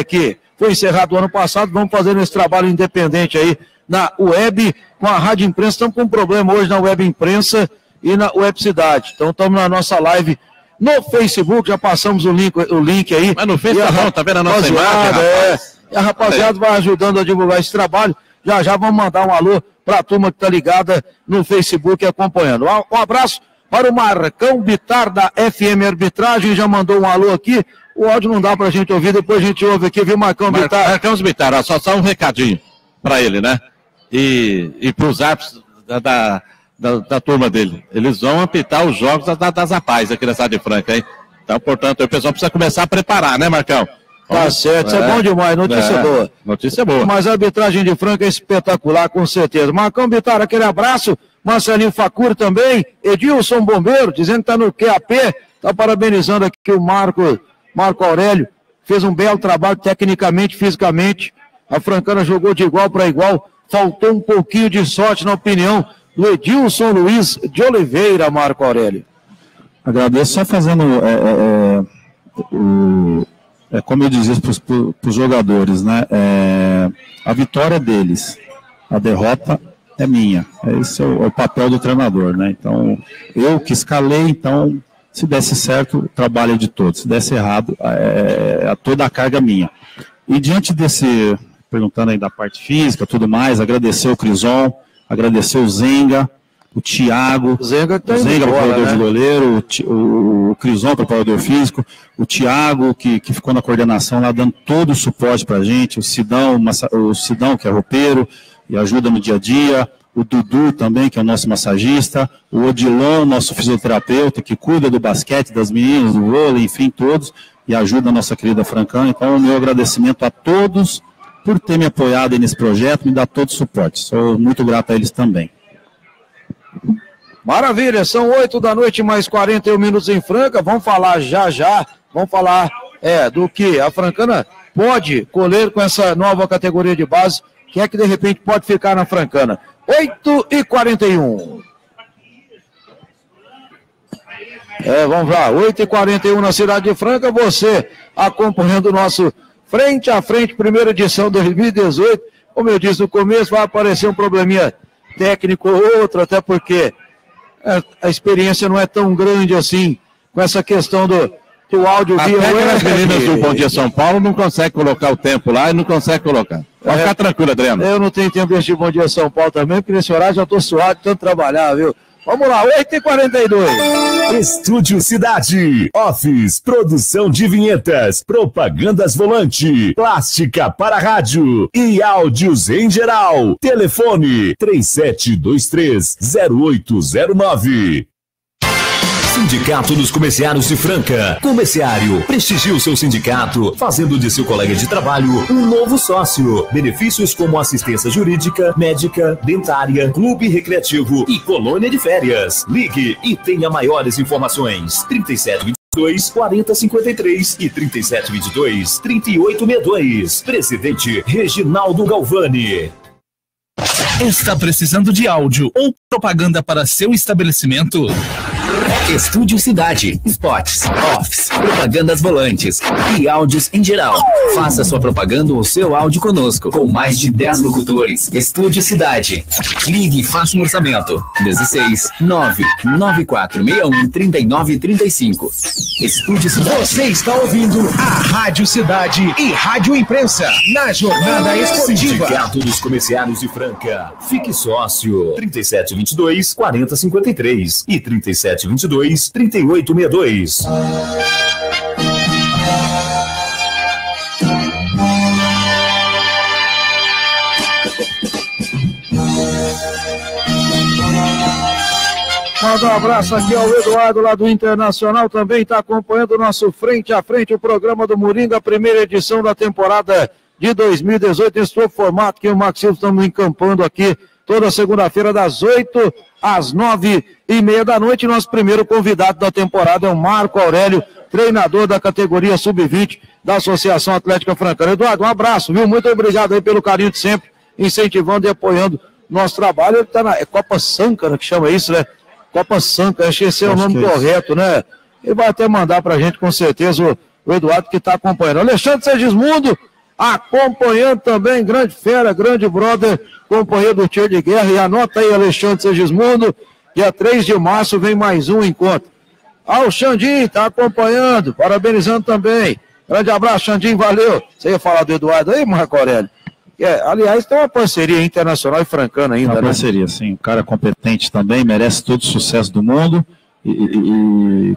que foi encerrado no ano passado. Vamos fazer esse trabalho independente aí na web, com a Rádio Imprensa. Estamos com um problema hoje na Web Imprensa e na Web Cidade. Então estamos na nossa live no Facebook, já passamos o link aí. Mas no Facebook não, tá vendo a nossa imagem, rapaz? E a rapaziada vai ajudando a divulgar esse trabalho. Já vamos mandar um alô para a turma que está ligada no Facebook e acompanhando. Um abraço para o Marcão Bitar da FM Arbitragem, já mandou um alô aqui. O áudio não dá para a gente ouvir, depois a gente ouve aqui, viu, Marcão Bitar? Marcão Bitar, ó, só um recadinho para ele, né? E para os árbitros da turma dele. Eles vão apitar os jogos das APAES aqui na cidade de Franca, hein? Então, portanto, o pessoal precisa começar a preparar, né, Marcão? Tá certo, isso é bom demais, notícia boa. Notícia boa. Mas a arbitragem de Franca é espetacular, com certeza. Marcão Bitar, aquele abraço. Marcelinho Facuri também. Edilson Bombeiro, dizendo que está no QAP. Está parabenizando aqui o Marco Aurélio. Fez um belo trabalho tecnicamente, fisicamente. A Francana jogou de igual para igual. Faltou um pouquinho de sorte, na opinião do Edilson Luiz de Oliveira, Marco Aurélio. Agradeço, só fazendo como eu dizia para os jogadores, né? A vitória é deles, a derrota é minha. Esse é o papel do treinador, né? Então, eu que escalei, então, se desse certo, o trabalho é de todos. Se desse errado, toda a carga é minha. E diante desse, perguntando aí da parte física, tudo mais, agradecer o Crison, agradecer o Zenga, o Thiago, o Zenga preparador de goleiro, o Crison, preparador físico, o Thiago, que ficou na coordenação lá, dando todo o suporte pra gente, o Sidão, que é roupeiro, e ajuda no dia a dia, o Dudu também, que é o nosso massagista, o Odilon, nosso fisioterapeuta, que cuida do basquete, das meninas, do vôlei, enfim, todos, e ajuda a nossa querida Francana. Então, o meu agradecimento a todos por ter me apoiado aí nesse projeto, me dá todo o suporte. Sou muito grato a eles também. Maravilha, são 8 da noite, mais 41 minutos em Franca. Vamos falar já, vamos falar do que a Francana pode colher com essa nova categoria de base, que é que de repente pode ficar na Francana. 8h41. Vamos lá, 8h41 na cidade de Franca, você acompanhando o nosso Frente a Frente, primeira edição 2018. Como eu disse no começo, vai aparecer um probleminha técnico ou outro, até porque a experiência não é tão grande assim, com essa questão do áudio via web. As meninas do Bom Dia São Paulo não conseguem colocar o tempo lá e não conseguem colocar. Pode ficar tranquilo, Adriano. Eu não tenho tempo de assistir Bom Dia São Paulo também, porque nesse horário já estou suado de tanto trabalhar, viu? Vamos lá, 8h42. Estúdio Cidade. Office, produção de vinhetas, propagandas volante, plástica para rádio e áudios em geral. Telefone 3723-0809. Sindicato dos Comerciários de Franca. Comerciário, prestigie o seu sindicato, fazendo de seu colega de trabalho um novo sócio. Benefícios como assistência jurídica, médica, dentária, clube recreativo e colônia de férias. Ligue e tenha maiores informações. 3722-4053 e 3722-3862. Presidente Reginaldo Galvani. Está precisando de áudio ou propaganda para seu estabelecimento? Estúdio Cidade, spots, offs, propagandas volantes e áudios em geral. Faça sua propaganda ou seu áudio conosco, com mais de 10 locutores. Estúdio Cidade. Ligue e faça um orçamento. 16-99461-3935. Estúdio Cidade. Você está ouvindo a Rádio Cidade e Rádio Imprensa na Jornada Esportiva. Sindicato dos Comerciários de Franca. Fique sócio. 3722-4053 e 3722-3862. Manda um abraço aqui ao Eduardo lá do Internacional, também está acompanhando o nosso Frente a Frente, o programa do Moringa, a primeira edição da temporada de 2018, esse novo formato que o Max Silva estamos encampando aqui toda segunda-feira das 8 às 9h30 da noite. Nosso primeiro convidado da temporada é o Marco Aurélio, treinador da categoria Sub-20 da Associação Atlética Francana. Eduardo, um abraço, viu? Muito obrigado aí pelo carinho de sempre, incentivando e apoiando nosso trabalho. Ele está na Copa Sâncara, que chama isso, né? Copa Sâncara, acho que esse é o nome correto, né? Ele vai até mandar pra gente, com certeza, o Eduardo que está acompanhando. Alexandre Segismundo, acompanhando também, grande fera, grande brother, companheiro do tiro de guerra. E anota aí, Alexandre Segismundo, dia 3 de março vem mais um encontro. O Xandinho está acompanhando, parabenizando também. Grande abraço, Xandinho, valeu. Você ia falar do Eduardo aí, Marco Aurélio? Aliás, tem uma parceria internacional e francana ainda, uma parceria, sim. Um cara competente também, merece todo o sucesso do mundo e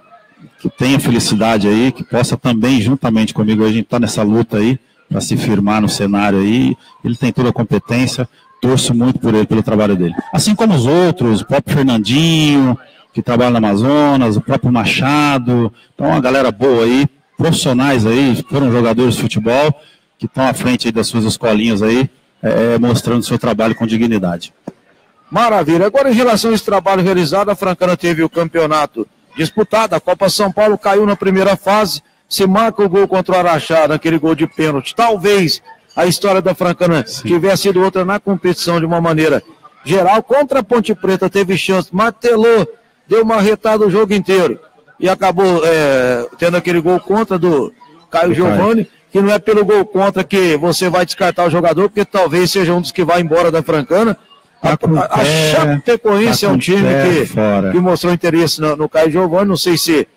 que tenha felicidade aí, que possa também, juntamente comigo, a gente está nessa luta aí, para se firmar no cenário aí. Ele tem toda a competência, torço muito por ele, pelo trabalho dele. Assim como os outros, o próprio Fernandinho, que trabalha no Amazonas, o próprio Machado, então uma galera boa aí, profissionais aí, foram jogadores de futebol, que estão à frente aí das suas escolinhas aí, mostrando seu trabalho com dignidade. Maravilha. Agora, em relação a esse trabalho realizado, a Francana teve o campeonato disputado, a Copa São Paulo caiu na primeira fase, se marca o gol contra o Araxá, naquele gol de pênalti. Talvez a história da Francana tivesse sido outra na competição de uma maneira geral. Contra a Ponte Preta teve chance, martelou, deu uma retada o jogo inteiro e acabou tendo aquele gol contra do Caio Giovani, que não é pelo gol contra que você vai descartar o jogador, porque talvez seja um dos que vai embora da Francana. A Chapecoense é um time que mostrou interesse no Caio Giovani, não sei se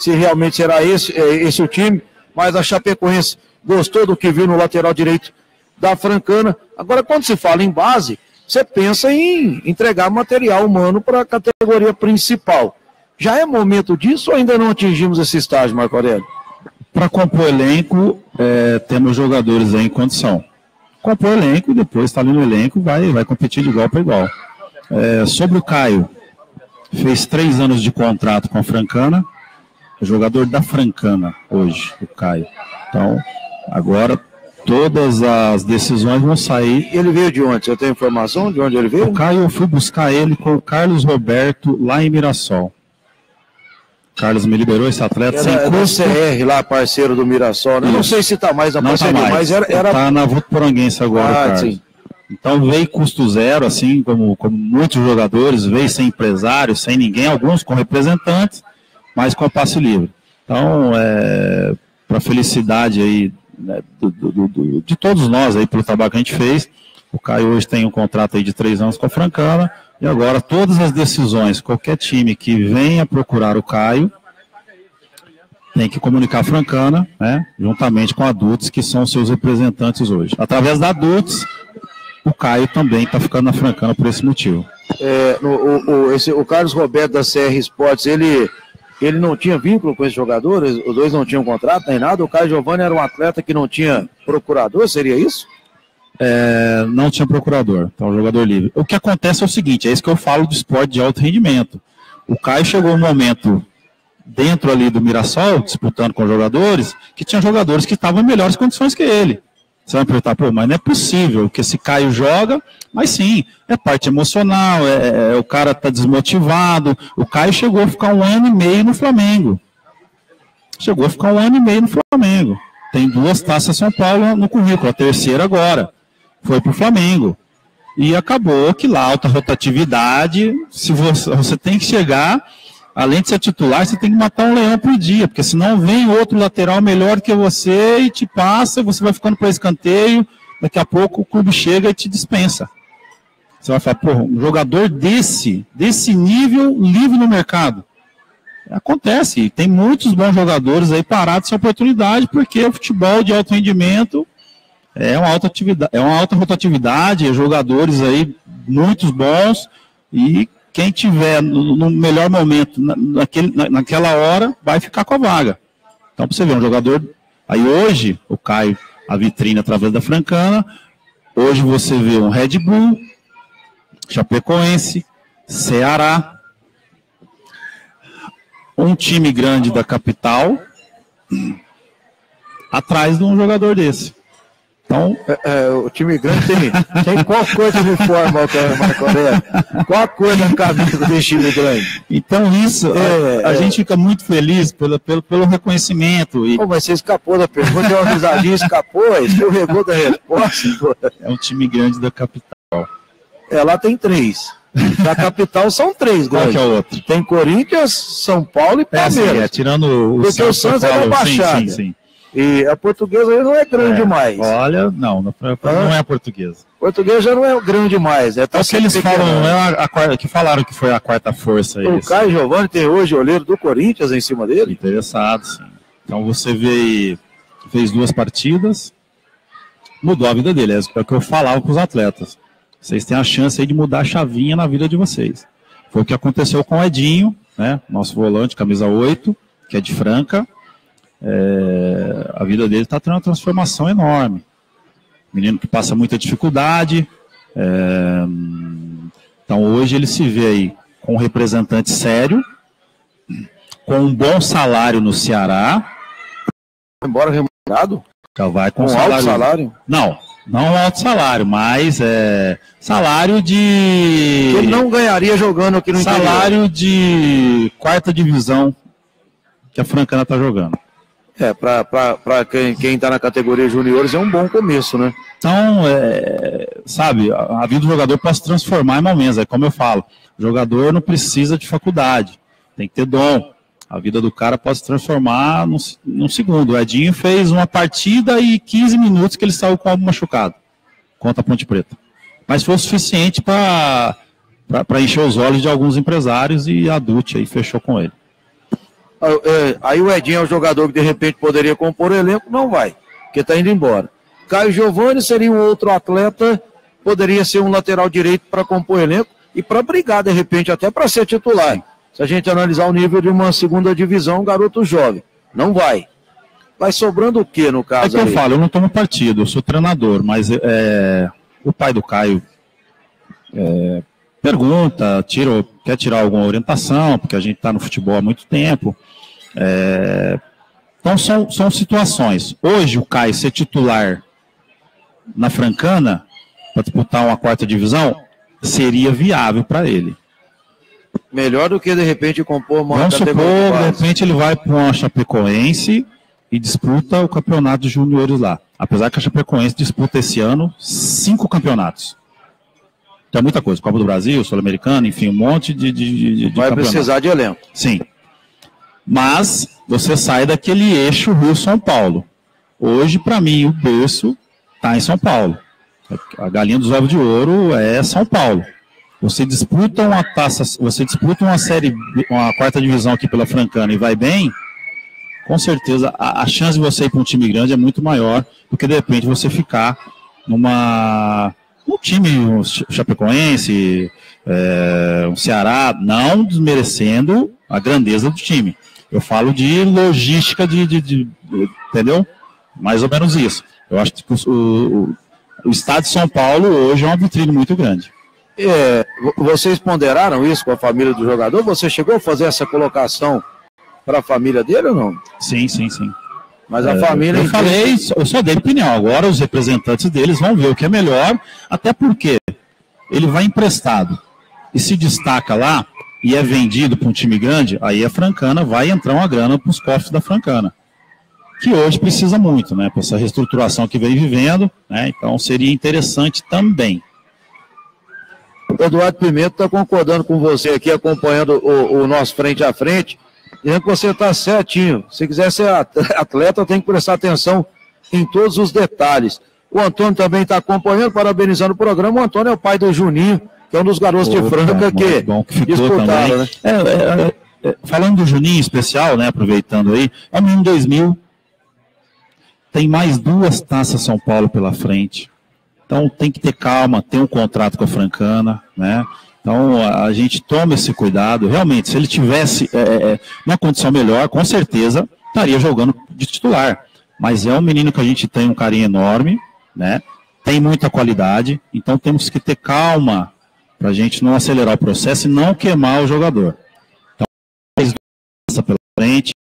realmente será esse o time, mas a Chapecoense gostou do que viu no lateral direito da Francana. Agora, quando se fala em base, você pensa em entregar material humano para a categoria principal. Já é momento disso ou ainda não atingimos esse estágio, Marco Aurélio? Para compor elenco, temos jogadores aí em condição. Compor elenco e depois está ali no elenco, vai competir de igual para igual. Sobre o Caio, fez 3 anos de contrato com a Francana, jogador da Francana hoje, o Caio. Então, agora todas as decisões vão sair. Ele veio de onde? Você tem informação de onde ele veio? O Caio, eu fui buscar ele com o Carlos Roberto lá em Mirassol. Carlos me liberou esse atleta sem custo. CR lá, parceiro do Mirassol, né? Não sei se está mais na parceria, mas era... Está na Votuporanguense agora, Carlos. Sim. Então veio custo zero, assim como muitos jogadores, veio sem empresário, sem ninguém, alguns com representantes, mas com a passe livre. Então, para felicidade aí, né, de todos nós aí, pelo trabalho que a gente fez, o Caio hoje tem um contrato aí de 3 anos com a Francana. E agora, todas as decisões, qualquer time que venha procurar o Caio, tem que comunicar a Francana, né, juntamente com a Adults, que são seus representantes hoje. Através da Adults, o Caio também está ficando na Francana por esse motivo. O Carlos Roberto da CR Sports, ele não tinha vínculo com esses jogadores? Os dois não tinham contrato nem nada? O Caio Giovani era um atleta que não tinha procurador, seria isso? Não tinha procurador, então jogador livre. O que acontece é o seguinte, é isso que eu falo do esporte de alto rendimento. O Caio chegou um momento dentro ali do Mirassol, disputando com jogadores, que tinha jogadores que estavam em melhores condições que ele. Você vai me perguntar, mas não é possível que esse Caio joga, mas sim, é parte emocional, o cara tá desmotivado. O Caio chegou a ficar 1 ano e meio no Flamengo. Tem 2 taças São Paulo no currículo, a terceira agora. Foi para o Flamengo. E acabou que lá, alta rotatividade, se você tem que chegar, além de ser titular, você tem que matar um leão por dia, porque senão vem outro lateral melhor que você e te passa, você vai ficando para escanteio, daqui a pouco o clube chega e te dispensa. Você vai falar, um jogador desse nível livre no mercado. Acontece, tem muitos bons jogadores aí parados sem oportunidade, porque o futebol de alto rendimento é uma alta rotatividade, jogadores aí muitos bons, e quem tiver no melhor momento naquela hora vai ficar com a vaga. Então, para você ver, um jogador. Aí hoje, o Caio, a vitrine através da Francana, hoje você vê um Red Bull, Chapecoense, Ceará, um time grande da capital atrás de um jogador desse. Então, o time grande tem qual cor de uniforme, Marco Aurélio? Qual a cor da camisa desse time grande? Então isso, a gente fica muito feliz pelo reconhecimento. Mas você escapou da pergunta, deu uma risadinha, escapou, escorregou da resposta. É um time grande da capital. Lá tem 3. Da capital são 3 grandes. Qual que é o outro? Tem Corinthians, São Paulo e Palmeiras. Tirando o porque o Santos é da Baixada. Sim. E a Portuguesa aí não é grande mais. Olha, não é a Portuguesa. Portuguesa já não é grande mais. Tá o que eles falam, que falaram que foi a quarta força. O Caio Giovani tem hoje o olheiro do Corinthians em cima dele? Interessado, sim. Então você vê, fez 2 partidas, mudou a vida dele. É o que eu falava para os atletas. Vocês têm a chance aí de mudar a chavinha na vida de vocês. Foi o que aconteceu com o Edinho, né? Nosso volante, camisa 8, que é de Franca. A vida dele está tendo uma transformação enorme. Menino que passa muita dificuldade. Então hoje ele se vê aí com um representante sério, com um bom salário no Ceará. Embora remunerado? Já vai com alto salário? Não alto salário, mas salário de... Ele não ganharia jogando aqui no interior. Salário de 4ª divisão que a Francana está jogando. Para quem está na categoria juniores é um bom começo, né? Então, sabe, a vida do jogador pode se transformar em momentos. Como eu falo, o jogador não precisa de faculdade, tem que ter dom. A vida do cara pode se transformar num segundo. O Edinho fez uma partida e 15 minutos que ele saiu com algo machucado contra a Ponte Preta. Mas foi o suficiente para encher os olhos de alguns empresários e a Dutch aí fechou com ele. Aí o Edinho é um jogador que de repente poderia compor o elenco, não vai, porque está indo embora. Caio Giovani seria um outro atleta, poderia ser um lateral direito para compor o elenco e para brigar de repente até para ser titular. Sim. Se a gente analisar o nível de uma 2ª divisão, garoto jovem, não vai. Vai sobrando o que no caso? É que eu falo, eu não tomo partido, eu sou treinador, mas o pai do Caio pergunta, quer tirar alguma orientação, porque a gente está no futebol há muito tempo. Então são situações. Hoje o Caio ser titular na Francana, para disputar uma 4ª divisão, seria viável para ele. Melhor do que de repente compor uma Vamos supor, de repente ele vai para uma Chapecoense e disputa o campeonato de juniores lá. Apesar que a Chapecoense disputa esse ano 5 campeonatos. Então é muita coisa, Copa do Brasil, Sul-Americano, enfim, um monte de vai precisar de elenco. Sim. Mas você sai daquele eixo Rio-São Paulo. Hoje, para mim, o berço está em São Paulo. A galinha dos ovos de ouro é São Paulo. Você disputa uma taça, você disputa uma série, uma 4ª divisão aqui pela Francana e vai bem, com certeza a chance de você ir para um time grande é muito maior do que de repente você ficar um time, um Chapecoense, um Ceará, não desmerecendo a grandeza do time. Eu falo de logística, entendeu? Mais ou menos isso. Eu acho que o estado de São Paulo hoje é uma vitrine muito grande. Vocês ponderaram isso com a família do jogador? Você chegou a fazer essa colocação para a família dele ou não? Sim. Mas a família... Eu falei, eu só dei opinião. Agora os representantes deles vão ver o que é melhor, até porque ele vai emprestado e se destaca lá e é vendido para um time grande, aí a Francana vai entrar uma grana para os cofres da Francana, que hoje precisa muito, né? Para essa reestruturação que vem vivendo, né? Então seria interessante também. O Eduardo Pimenta está concordando com você aqui, acompanhando o nosso frente a frente, dizendo que você está certinho. Se quiser ser atleta, tem que prestar atenção em todos os detalhes. O Antônio também está acompanhando, parabenizando o programa. O Antônio é o pai do Juninho, que é um dos garotos de Franca que disputaram, né? Falando do Juninho em especial, né, aproveitando aí, é o menino 2000, tem mais 2 taças São Paulo pela frente. Então tem que ter calma, tem um contrato com a Francana, né? Então a gente toma esse cuidado. Realmente, se ele tivesse numa condição melhor, com certeza estaria jogando de titular. Mas é um menino que a gente tem um carinho enorme, né? Tem muita qualidade, então temos que ter calma para a gente não acelerar o processo e não queimar o jogador. Então, frente.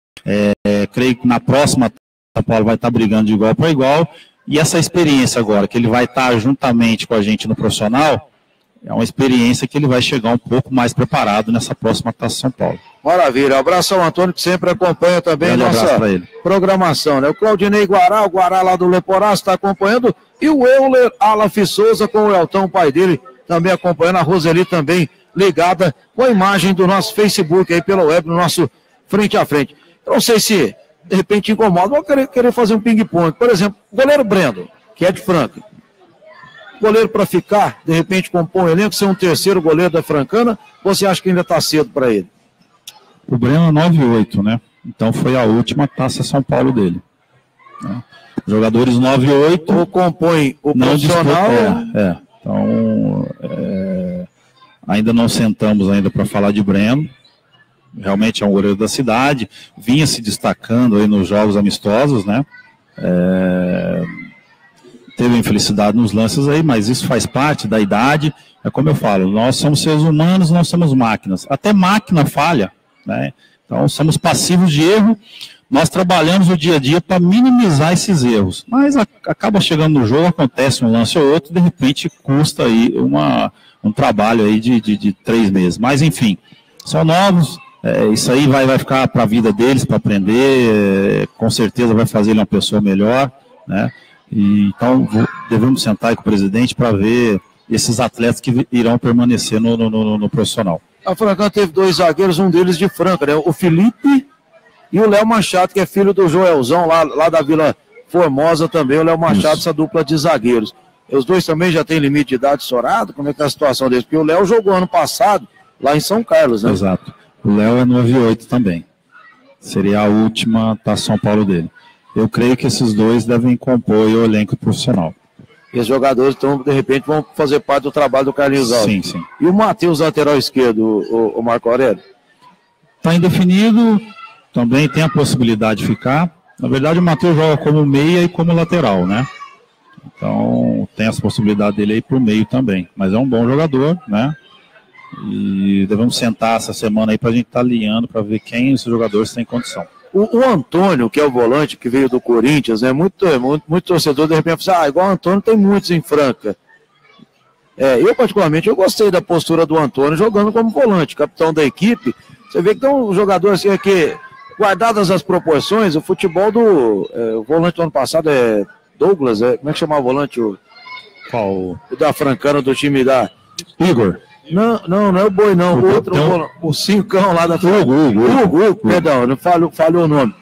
Creio que na próxima São Paulo vai estar brigando de igual para igual. E essa experiência agora, que ele vai estar juntamente com a gente no profissional, é uma experiência que ele vai chegar um pouco mais preparado nessa próxima Taça São Paulo. Maravilha. Abraço ao Antônio, que sempre acompanha também a nossa programação, né? O Claudinei Guará, o Guará lá do Leporá, está acompanhando. E o Euler Alaf Souza com o Elton, pai dele, também acompanhando. A Roseli também ligada com a imagem do nosso Facebook aí pela web, no nosso frente a frente. Eu não sei se de repente incomoda, vou querer fazer um ping-pong. Por exemplo, o goleiro Brendo, que é de Franca. Goleiro para ficar, de repente compõe o elenco, ser um terceiro goleiro da Francana, ou você acha que ainda está cedo para ele? O Breno é 9-8, né? Então foi a última Taça São Paulo dele. Né? Jogadores 9-8. Ou compõe o profissional. Então, ainda não sentamos ainda para falar de Breno. Realmente é um goleiro da cidade, vinha se destacando aí nos jogos amistosos, né? Teve infelicidade nos lances aí, mas isso faz parte da idade. É como eu falo, nós somos seres humanos, nós somos máquinas. Até máquina falha, né? Então somos passivos de erro. Nós trabalhamos o dia a dia para minimizar esses erros. Mas acaba chegando no jogo, acontece um lance ou outro, de repente custa aí um trabalho aí de 3 meses. Mas enfim, são novos. Isso aí vai ficar para a vida deles, para aprender, com certeza vai fazer ele uma pessoa melhor, né? Então devemos sentar aí com o presidente para ver esses atletas que irão permanecer no profissional. A Francana teve 2 zagueiros, um deles de Franca, né? O Felipe e o Léo Machado, que é filho do Joelzão, lá da Vila Formosa também, o Léo Machado, essa dupla de zagueiros. Os dois também já têm limite de idade estourado? Como é que é a situação deles? Porque o Léo jogou ano passado lá em São Carlos, né? Exato. O Léo é 9-8 também. Seria a última Taça São Paulo dele. Eu creio que esses dois devem compor o elenco profissional. E os jogadores, então, de repente, vão fazer parte do trabalho do Carlinhos Alves. Sim. E o Matheus, lateral esquerdo, o Marco Aurélio? Está indefinido, também tem a possibilidade de ficar. Na verdade, o Matheus joga como meia e como lateral, né? Então, tem essa possibilidade dele aí para o meio também. Mas é um bom jogador, né? E devemos sentar essa semana aí para a gente estar alinhando para ver quem esses jogadores têm condição. O Antônio, que é o volante que veio do Corinthians, né? Muito torcedor de repente fala, igual o Antônio tem muitos em Franca. Eu particularmente eu gostei da postura do Antônio jogando como volante, capitão da equipe. Você vê que tem um jogador assim que, guardadas as proporções, o futebol o volante do ano passado é Douglas, como é que chamava o volante? Qual? O da Francana, do time da Igor. Não é o Boi, não. O outro, o Cincão lá da Hugo, perdão, não falhou o nome.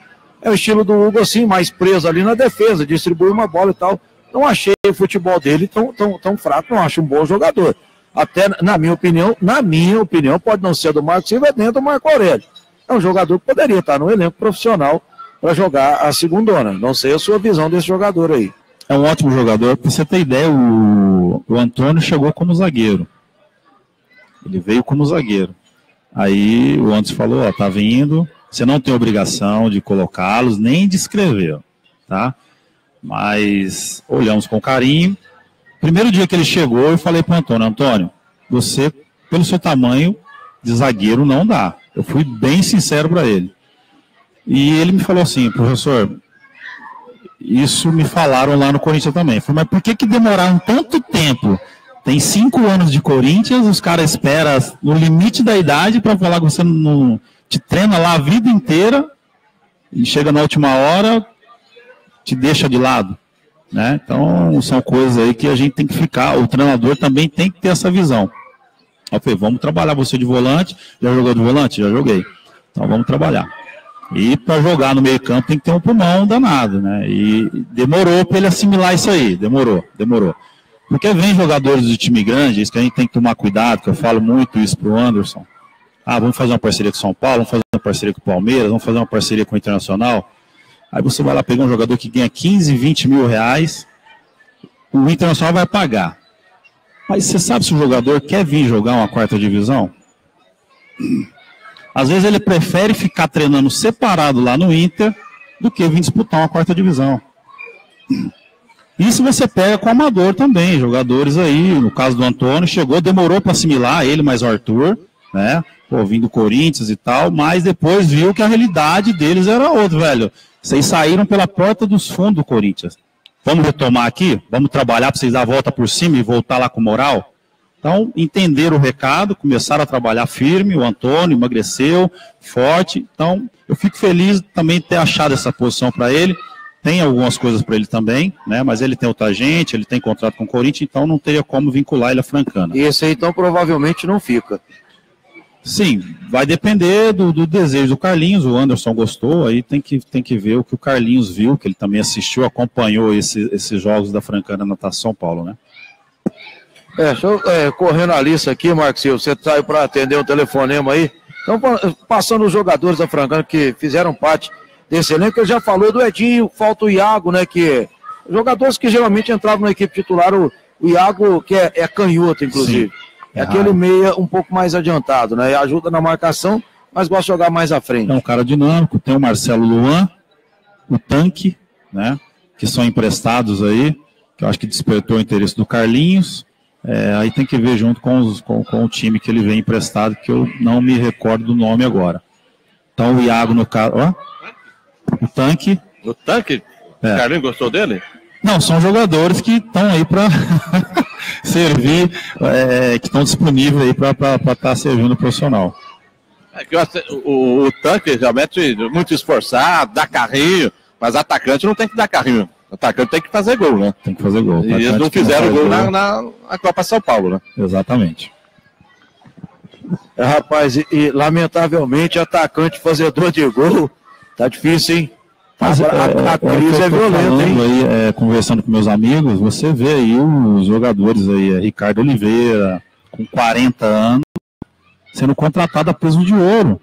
É o estilo do Hugo, assim, mais preso ali na defesa, distribui uma bola e tal. Não achei o futebol dele tão fraco, não acho um bom jogador. Até, na minha opinião, pode não ser do Marco Silva, é dentro do Marco Aurélio. É um jogador que poderia estar no elenco profissional para jogar a segundona. Não sei a sua visão desse jogador aí. É um ótimo jogador. Para você ter ideia, o Antônio chegou como zagueiro. Ele veio como zagueiro. Aí o Anderson falou, tá vindo, você não tem obrigação de colocá-los, nem de escrever, tá? Mas olhamos com carinho. Primeiro dia que ele chegou, eu falei pro Antônio, você, pelo seu tamanho de zagueiro, não dá. Eu fui bem sincero para ele. E ele me falou assim, professor, isso me falaram lá no Corinthians também. Eu falei, mas por que demoraram tanto tempo? Tem 5 anos de Corinthians, os caras esperam no limite da idade para falar que você não te treina lá a vida inteira e chega na última hora, te deixa de lado, né? Então, são coisas aí que a gente tem que ficar, o treinador também tem que ter essa visão. Eu falei, vamos trabalhar você de volante, já jogou de volante? Já joguei. Então, vamos trabalhar. E para jogar no meio campo tem que ter um pulmão danado, né? E demorou para ele assimilar isso aí, demorou. Porque vem jogadores de time grande, isso que a gente tem que tomar cuidado, que eu falo muito isso pro Anderson. Vamos fazer uma parceria com o São Paulo, vamos fazer uma parceria com o Palmeiras, vamos fazer uma parceria com o Internacional. Aí você vai lá pegar um jogador que ganha 15, 20 mil reais, o Internacional vai pagar. Mas você sabe se o jogador quer vir jogar uma 4ª divisão? Às vezes ele prefere ficar treinando separado lá no Inter do que vir disputar uma 4ª divisão. Isso você pega com o amador também, jogadores aí, no caso do Antônio, demorou para assimilar ele, mais o Arthur, né? vindo do Corinthians e tal, mas depois viu que a realidade deles era outra, velho. Vocês saíram pela porta dos fundos do Corinthians. Vamos retomar aqui? Vamos trabalhar para vocês dar a volta por cima e voltar lá com moral? Então, entenderam o recado, começaram a trabalhar firme, o Antônio emagreceu, forte. Então, eu fico feliz também de ter achado essa posição para ele. Tem algumas coisas para ele também, né? Mas ele tem outra gente, ele tem contrato com o Corinthians, então não teria como vincular ele à Francana. E esse aí, então, provavelmente não fica. Sim, vai depender do desejo do Carlinhos. O Anderson gostou, aí tem que ver o que o Carlinhos viu, que ele também assistiu, acompanhou esses jogos da Francana na Taça São Paulo, né? Deixa eu correr na lista aqui, Marcos Silva. Você saiu para atender um telefonema aí. Então, passando os jogadores da Francana que fizeram parte desse elenco, ele já falou do Edinho, falta o Iago, né? Que jogadores que geralmente entravam na equipe titular, o Iago, que é canhoto, inclusive. Sim. É aquele meia um pouco mais adiantado, né? Ajuda na marcação, mas gosta de jogar mais à frente. É um cara dinâmico, tem o Marcelo Luan, o Tanque, né? Que são emprestados aí, que eu acho que despertou o interesse do Carlinhos. Aí tem que ver junto com o time que ele vem emprestado, que eu não me recordo do nome agora. Então o Iago no caso, ó, o Tanque. O Tanque? O Carlinhos gostou dele? Não, são jogadores que estão aí para servir, que estão disponíveis aí para estar servindo o profissional. O Tanque realmente muito esforçado, dá carrinho, mas atacante não tem que dar carrinho. O atacante tem que fazer gol, né? Tem que fazer gol. E eles não fizeram gol na Copa São Paulo, né? Exatamente. Rapaz, e lamentavelmente atacante fazedor de gol, tá difícil, hein? Mas a crise é violenta, hein? Aí, conversando com meus amigos, você vê aí os jogadores aí, Ricardo Oliveira, com 40 anos, sendo contratado a peso de ouro,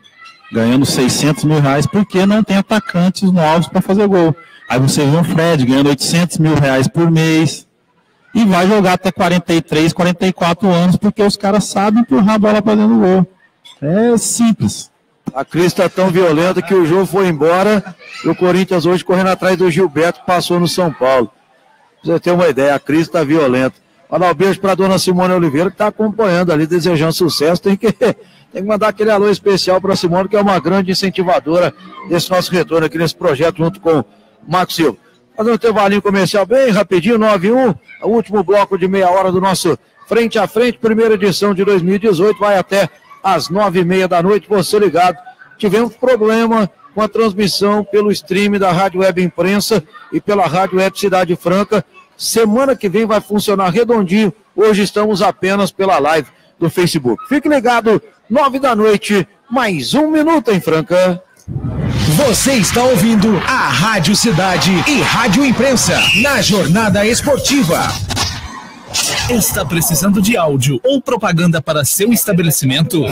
ganhando R$600 mil, porque não tem atacantes novos para fazer gol. Aí você vê o Fred ganhando R$800 mil por mês e vai jogar até 43, 44 anos, porque os caras sabem empurrar a bola para dentro do gol. É simples. A crise está tão violenta que o jogo foi embora e o Corinthians hoje correndo atrás do Gilberto que passou no São Paulo. Pra você ter uma ideia, a crise está violenta. Mandar um beijo para a dona Simone Oliveira que está acompanhando ali, desejando sucesso. Tem que mandar aquele alô especial para a Simone, que é uma grande incentivadora desse nosso retorno aqui nesse projeto junto com o Marcos Silva. Fazer um intervalinho comercial bem rapidinho, 9-1, o último bloco de meia hora do nosso Frente a Frente, primeira edição de 2018, vai até às 9h30 da noite, você ligado. Tivemos problema com a transmissão pelo stream da Rádio Web Imprensa e pela Rádio Web Cidade Franca. Semana que vem vai funcionar redondinho. Hoje estamos apenas pela live do Facebook. Fique ligado, 9 da noite, mais um minuto em Franca. Você está ouvindo a Rádio Cidade e Rádio Imprensa na Jornada Esportiva. Está precisando de áudio ou propaganda para seu estabelecimento?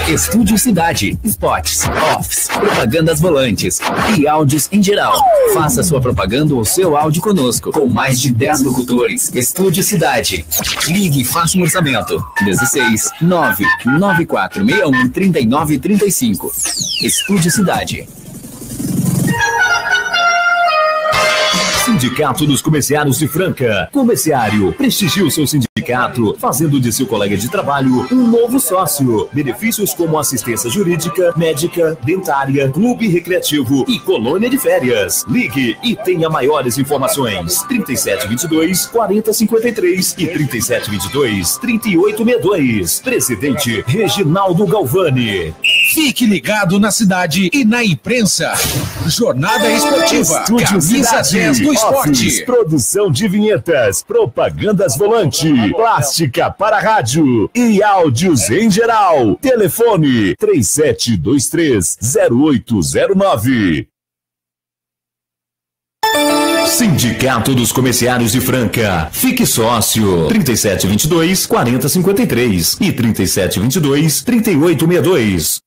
Estúdio Cidade, spots, offs, propagandas volantes e áudios em geral. Faça sua propaganda ou seu áudio conosco, com mais de 10 locutores. Estúdio Cidade. Ligue e faça um orçamento. 16 99461 3935. Estúdio Cidade. Sindicato dos Comerciários de Franca. Comerciário, prestigie o seu sindicato, fazendo de seu colega de trabalho um novo sócio. Benefícios como assistência jurídica, médica, dentária, clube recreativo e colônia de férias. Ligue e tenha maiores informações. 3722-4053 e 3722-3862. Presidente Reginaldo Galvani. Fique ligado na cidade e na imprensa. Jornada Esportiva. Camisa 10 do esporte. Produção de vinhetas, propagandas volante, plástica para rádio e áudios em geral. Telefone 3723-0809. Sindicato dos Comerciários de Franca. Fique sócio. 3722-4053 e 3722-3862.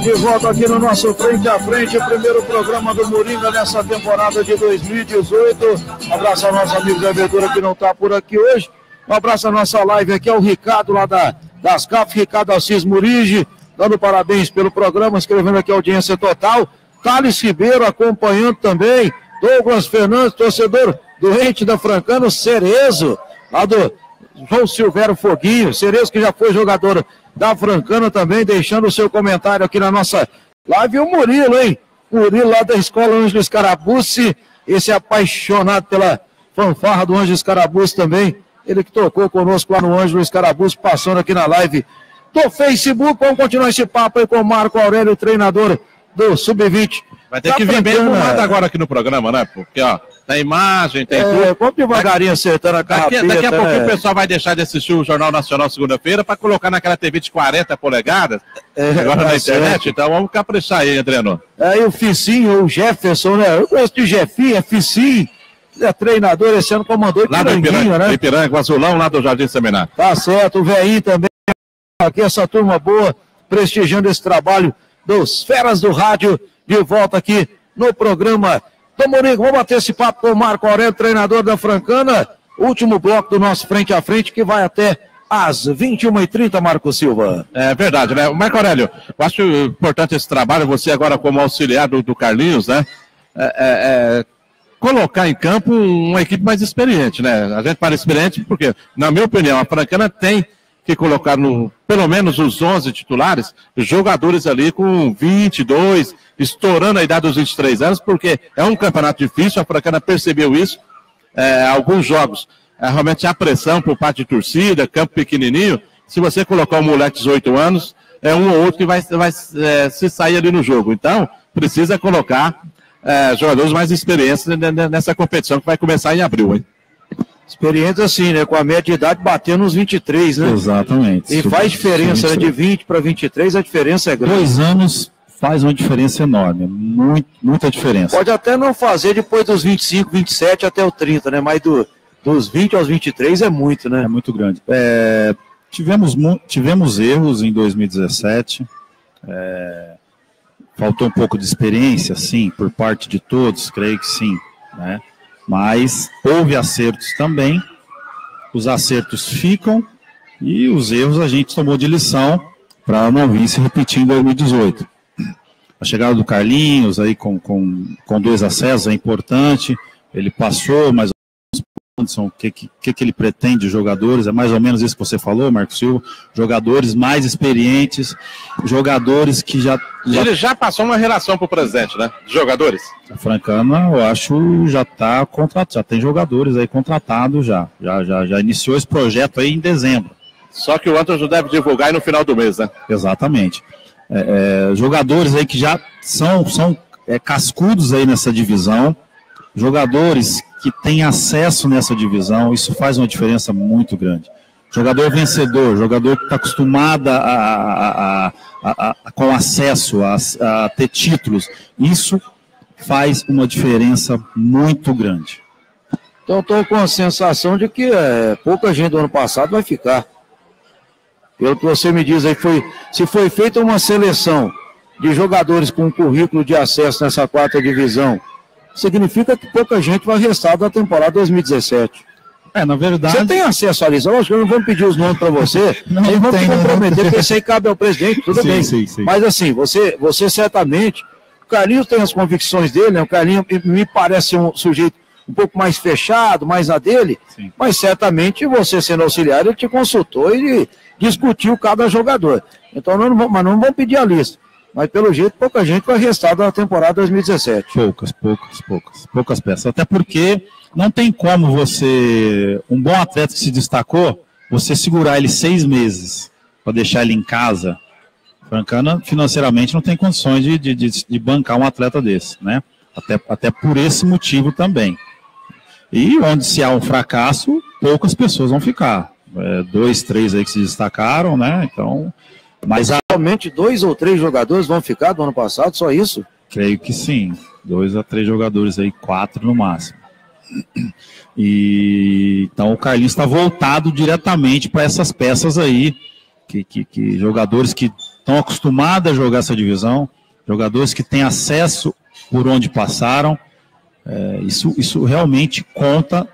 De volta aqui no nosso Frente a Frente, o primeiro programa do Moringa nessa temporada de 2018. Um abraço ao nosso amigo Zé Ventura que não está por aqui hoje. Um abraço à nossa live aqui, ao Ricardo lá das CAF, Ricardo Assis Murige, dando parabéns pelo programa, escrevendo aqui a audiência total. Thales Ribeiro acompanhando também. Douglas Fernandes, torcedor doente da Francana, Cerezo, lá do João Silvério Foguinho, Cerezo que já foi jogador da Francana também, deixando o seu comentário aqui na nossa live. E o Murilo, hein? Murilo lá da Escola Ângelo Scarabucci, esse apaixonado pela fanfarra do Ângelo Scarabucci também, ele que tocou conosco lá no Ângelo Scarabucci, passando aqui na live do Facebook. Vamos continuar esse papo aí com o Marco Aurélio, treinador do Sub-20. Vai ter que vir bem arrumado agora aqui no programa, né? Porque, ó, tem imagem, tem tudo. Vamos devagarinho acertando a carapeta, daqui a pouquinho né? O pessoal vai deixar de assistir o Jornal Nacional segunda-feira para colocar naquela TV de 40 polegadas, agora na internet. Então vamos caprichar aí, Adriano. Aí o Ficinho, o Jefferson, né? Eu gosto de Jefinho, é Ficinho. É treinador, esse ano comandou lá do Ipiranga, né? Ipiranga, o Azulão, lá do Jardim Seminário. Tá certo, o Veinho também. Aqui essa turma boa, prestigiando esse trabalho dos Feras do Rádio, de volta aqui no programa do Murigo. Vamos bater esse papo com o Marco Aurélio, treinador da Francana. Último bloco do nosso Frente a Frente, que vai até às 21h30, Marco Silva. É verdade, né? Marco Aurélio, eu acho importante esse trabalho, você agora como auxiliar do Carlinhos, né? Colocar em campo uma equipe mais experiente, né? A gente fala experiente porque, na minha opinião, a Francana tem que colocar pelo menos os 11 titulares, jogadores ali com 22, estourando a idade dos 23 anos, porque é um campeonato difícil, a Francana percebeu isso, alguns jogos, realmente há pressão por parte de torcida, campo pequenininho, se você colocar um moleque de 18 anos, é um ou outro que vai se sair ali no jogo, então precisa colocar jogadores mais experientes nessa competição que vai começar em abril, hein? Experiência assim, né? Com a média de idade batendo nos 23, né? Exatamente. E faz diferença, né? De 20 para 23, a diferença é grande. 2 anos faz uma diferença enorme, muita diferença. Pode até não fazer depois dos 25, 27 até o 30, né? Mas dos 20 aos 23 é muito, né? É muito grande. Tivemos erros em 2017, faltou um pouco de experiência, sim, por parte de todos, creio que sim, né? Mas houve acertos também, os acertos ficam e os erros a gente tomou de lição para não vir se repetir em 2018. A chegada do Carlinhos aí com 2 acessos é importante, ele passou mais o que ele pretende de jogadores, é mais ou menos isso que você falou, Marcos Silva, jogadores mais experientes, jogadores que já... Ele já passou uma relação para o presidente, né, de jogadores? A Francana, eu acho, já está contratado, já tem jogadores aí contratados já iniciou esse projeto aí em dezembro. Só que o Anderson deve divulgar aí no final do mês, né? Exatamente. Jogadores aí que já são cascudos aí nessa divisão, jogadores que têm acesso nessa divisão, isso faz uma diferença muito grande. Jogador vencedor, jogador que está acostumado com acesso a ter títulos, isso faz uma diferença muito grande. Então estou com a sensação de que pouca gente do ano passado vai ficar. Pelo que você me diz aí, se foi feita uma seleção de jogadores com currículo de acesso nessa 4ª divisão, significa que pouca gente vai restar da temporada 2017. Na verdade... Você tem acesso à lista? Lógico que eu não vou pedir os nomes para você, não vamos te comprometer, porque isso aí cabe ao presidente, tudo bem. Sim. Mas assim, você certamente, o Carlinhos tem as convicções dele, né? O Carlinhos me parece um sujeito um pouco mais fechado, mais na dele, sim. Mas certamente você sendo auxiliar, ele te consultou e discutiu cada jogador. Então não vamos pedir a lista. Mas pelo jeito, pouca gente vai restar da temporada 2017. Poucas peças. Até porque não tem como um bom atleta que se destacou, você segurar ele 6 meses para deixar ele em casa. Francana, financeiramente, não tem condições de bancar um atleta desse, né? Até por esse motivo também. E onde se há um fracasso, poucas pessoas vão ficar. 2, 3 aí que se destacaram, né? Então... Mas realmente 2 ou 3 jogadores vão ficar do ano passado, só isso? Creio que sim, 2 a 3 jogadores aí, 4 no máximo. E então o Carlinhos está voltado diretamente para essas peças aí, que jogadores que estão acostumados a jogar essa divisão, jogadores que têm acesso por onde passaram, isso realmente conta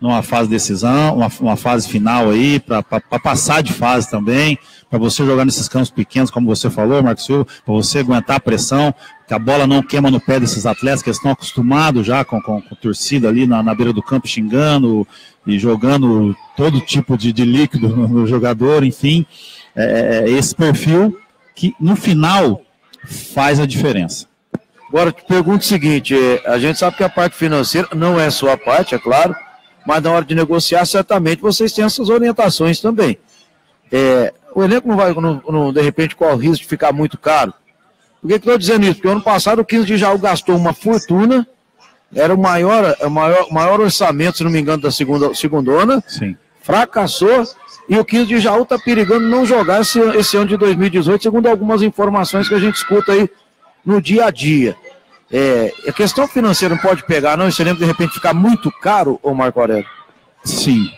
numa fase de decisão, uma fase final aí, para passar de fase também, para você jogar nesses campos pequenos, como você falou, Marcos Silva, para você aguentar a pressão, que a bola não queima no pé desses atletas que estão acostumados já com torcida ali na beira do campo xingando e jogando todo tipo de líquido no jogador, enfim, esse perfil que no final faz a diferença. Agora, te pergunto o seguinte, a gente sabe que a parte financeira não é sua parte, é claro, mas na hora de negociar, certamente vocês têm essas orientações também. O elenco não vai, de repente, corre o risco de ficar muito caro. Por que estou dizendo isso? Porque ano passado o 15 de Jaú gastou uma fortuna, era o maior orçamento, se não me engano, da segundona, sim. Fracassou, e o 15 de Jaú está perigando não jogar esse ano de 2018, segundo algumas informações que a gente escuta aí no dia a dia. A questão financeira não pode pegar, não? Esse elenco, de repente, ficar muito caro, ô Marco Aurélio? Sim.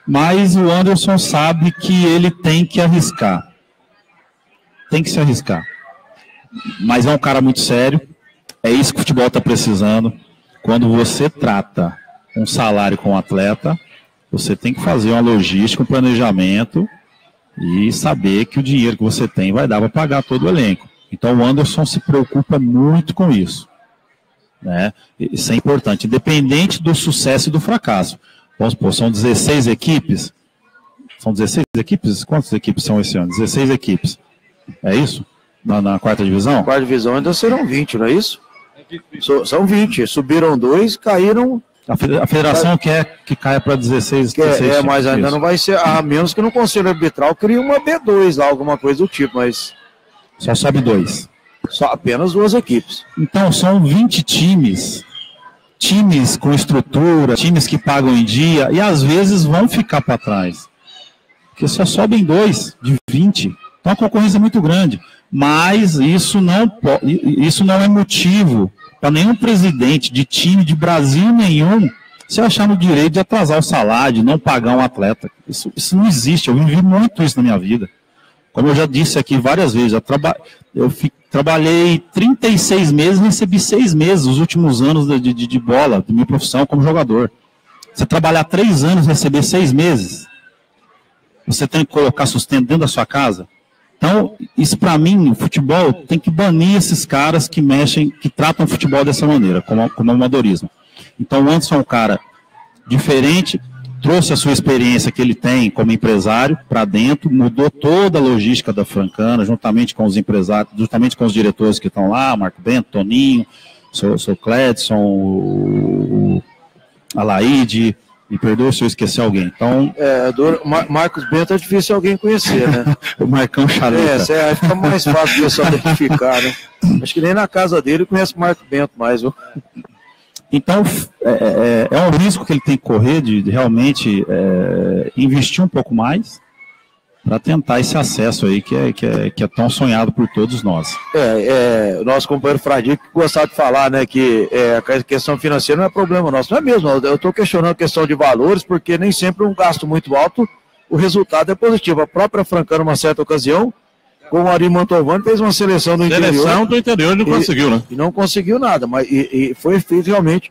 Mas o Anderson sabe que ele tem que arriscar. Tem que se arriscar. Mas é um cara muito sério. É isso que o futebol está precisando. Quando você trata um salário com um atleta, você tem que fazer uma logística, um planejamento e saber que o dinheiro que você tem vai dar para pagar todo o elenco. Então o Anderson se preocupa muito com isso, né? Isso é importante, independente do sucesso e do fracasso. Vamos supor, são 16 equipes. São 16 equipes? Quantas equipes são esse ano? 16 equipes. É isso? Na quarta divisão? Na quarta divisão ainda serão 20, não é isso? São 20. Subiram 2, caíram... A federação quer que caia para 16. Mas ainda não vai ser, a menos que no conselho arbitral crie uma B2 lá, alguma coisa do tipo, mas... Só sobe 2. Só apenas 2 equipes. Então são 20 times com estrutura, times que pagam em dia, e às vezes vão ficar para trás. Porque só sobem 2 de 20. Então a concorrência é muito grande. Mas isso não é motivo para nenhum presidente de time de Brasil nenhum se achar no direito de atrasar o salário, de não pagar um atleta. Isso não existe. Eu vivi muito isso na minha vida. Como eu já disse aqui várias vezes, eu trabalhei 36 meses e recebi 6 meses os últimos anos de bola, de minha profissão como jogador. Você trabalhar 3 anos e receber 6 meses, você tem que colocar sustento dentro da sua casa. Então, isso para mim, o futebol tem que banir esses caras que tratam o futebol dessa maneira, como amadorismo. Então o Anderson é um cara diferente, trouxe a sua experiência que ele tem como empresário para dentro, mudou toda a logística da Francana, juntamente com os empresários, juntamente com os diretores que estão lá, Marco Bento, Toninho, o seu Cledson, o Alaide, me perdoa se eu esquecer alguém. Então, Marcos Bento é difícil alguém conhecer, né? O Marcão Chaleta. Aí fica mais fácil o pessoal identificar, né? Acho que nem na casa dele conhece o Marco Bento mais, viu? Então, é um risco que ele tem que correr de realmente investir um pouco mais para tentar esse acesso aí que é tão sonhado por todos nós. O nosso companheiro Fradique gostava de falar, né, que a questão financeira não é problema nosso. Não é mesmo, eu estou questionando a questão de valores, porque nem sempre um gasto muito alto, o resultado é positivo. A própria Francana, uma certa ocasião, com o Ari Mantovani, fez uma seleção do interior. Seleção do interior não conseguiu, né? E não conseguiu nada, mas foi feito realmente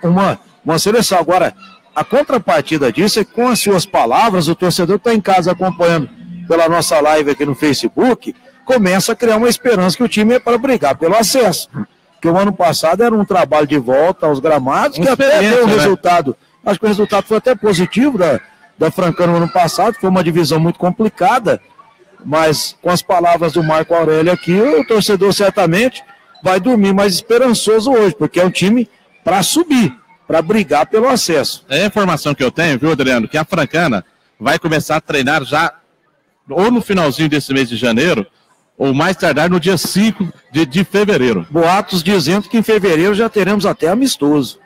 uma seleção. Agora, a contrapartida disso é que, com as suas palavras, o torcedor que está em casa acompanhando pela nossa live aqui no Facebook, começa a criar uma esperança que o time é para brigar pelo acesso. Porque o ano passado era um trabalho de volta aos gramados, que até deu um resultado. Acho que o resultado foi até positivo da Francana no ano passado, foi uma divisão muito complicada. Mas com as palavras do Marco Aurélio aqui, o torcedor certamente vai dormir mais esperançoso hoje, porque é um time para subir, para brigar pelo acesso. É a informação que eu tenho, viu, Adriano, que a Francana vai começar a treinar já ou no finalzinho desse mês de janeiro, ou mais tardar no dia 5 de fevereiro. Boatos dizendo que em fevereiro já teremos até amistoso.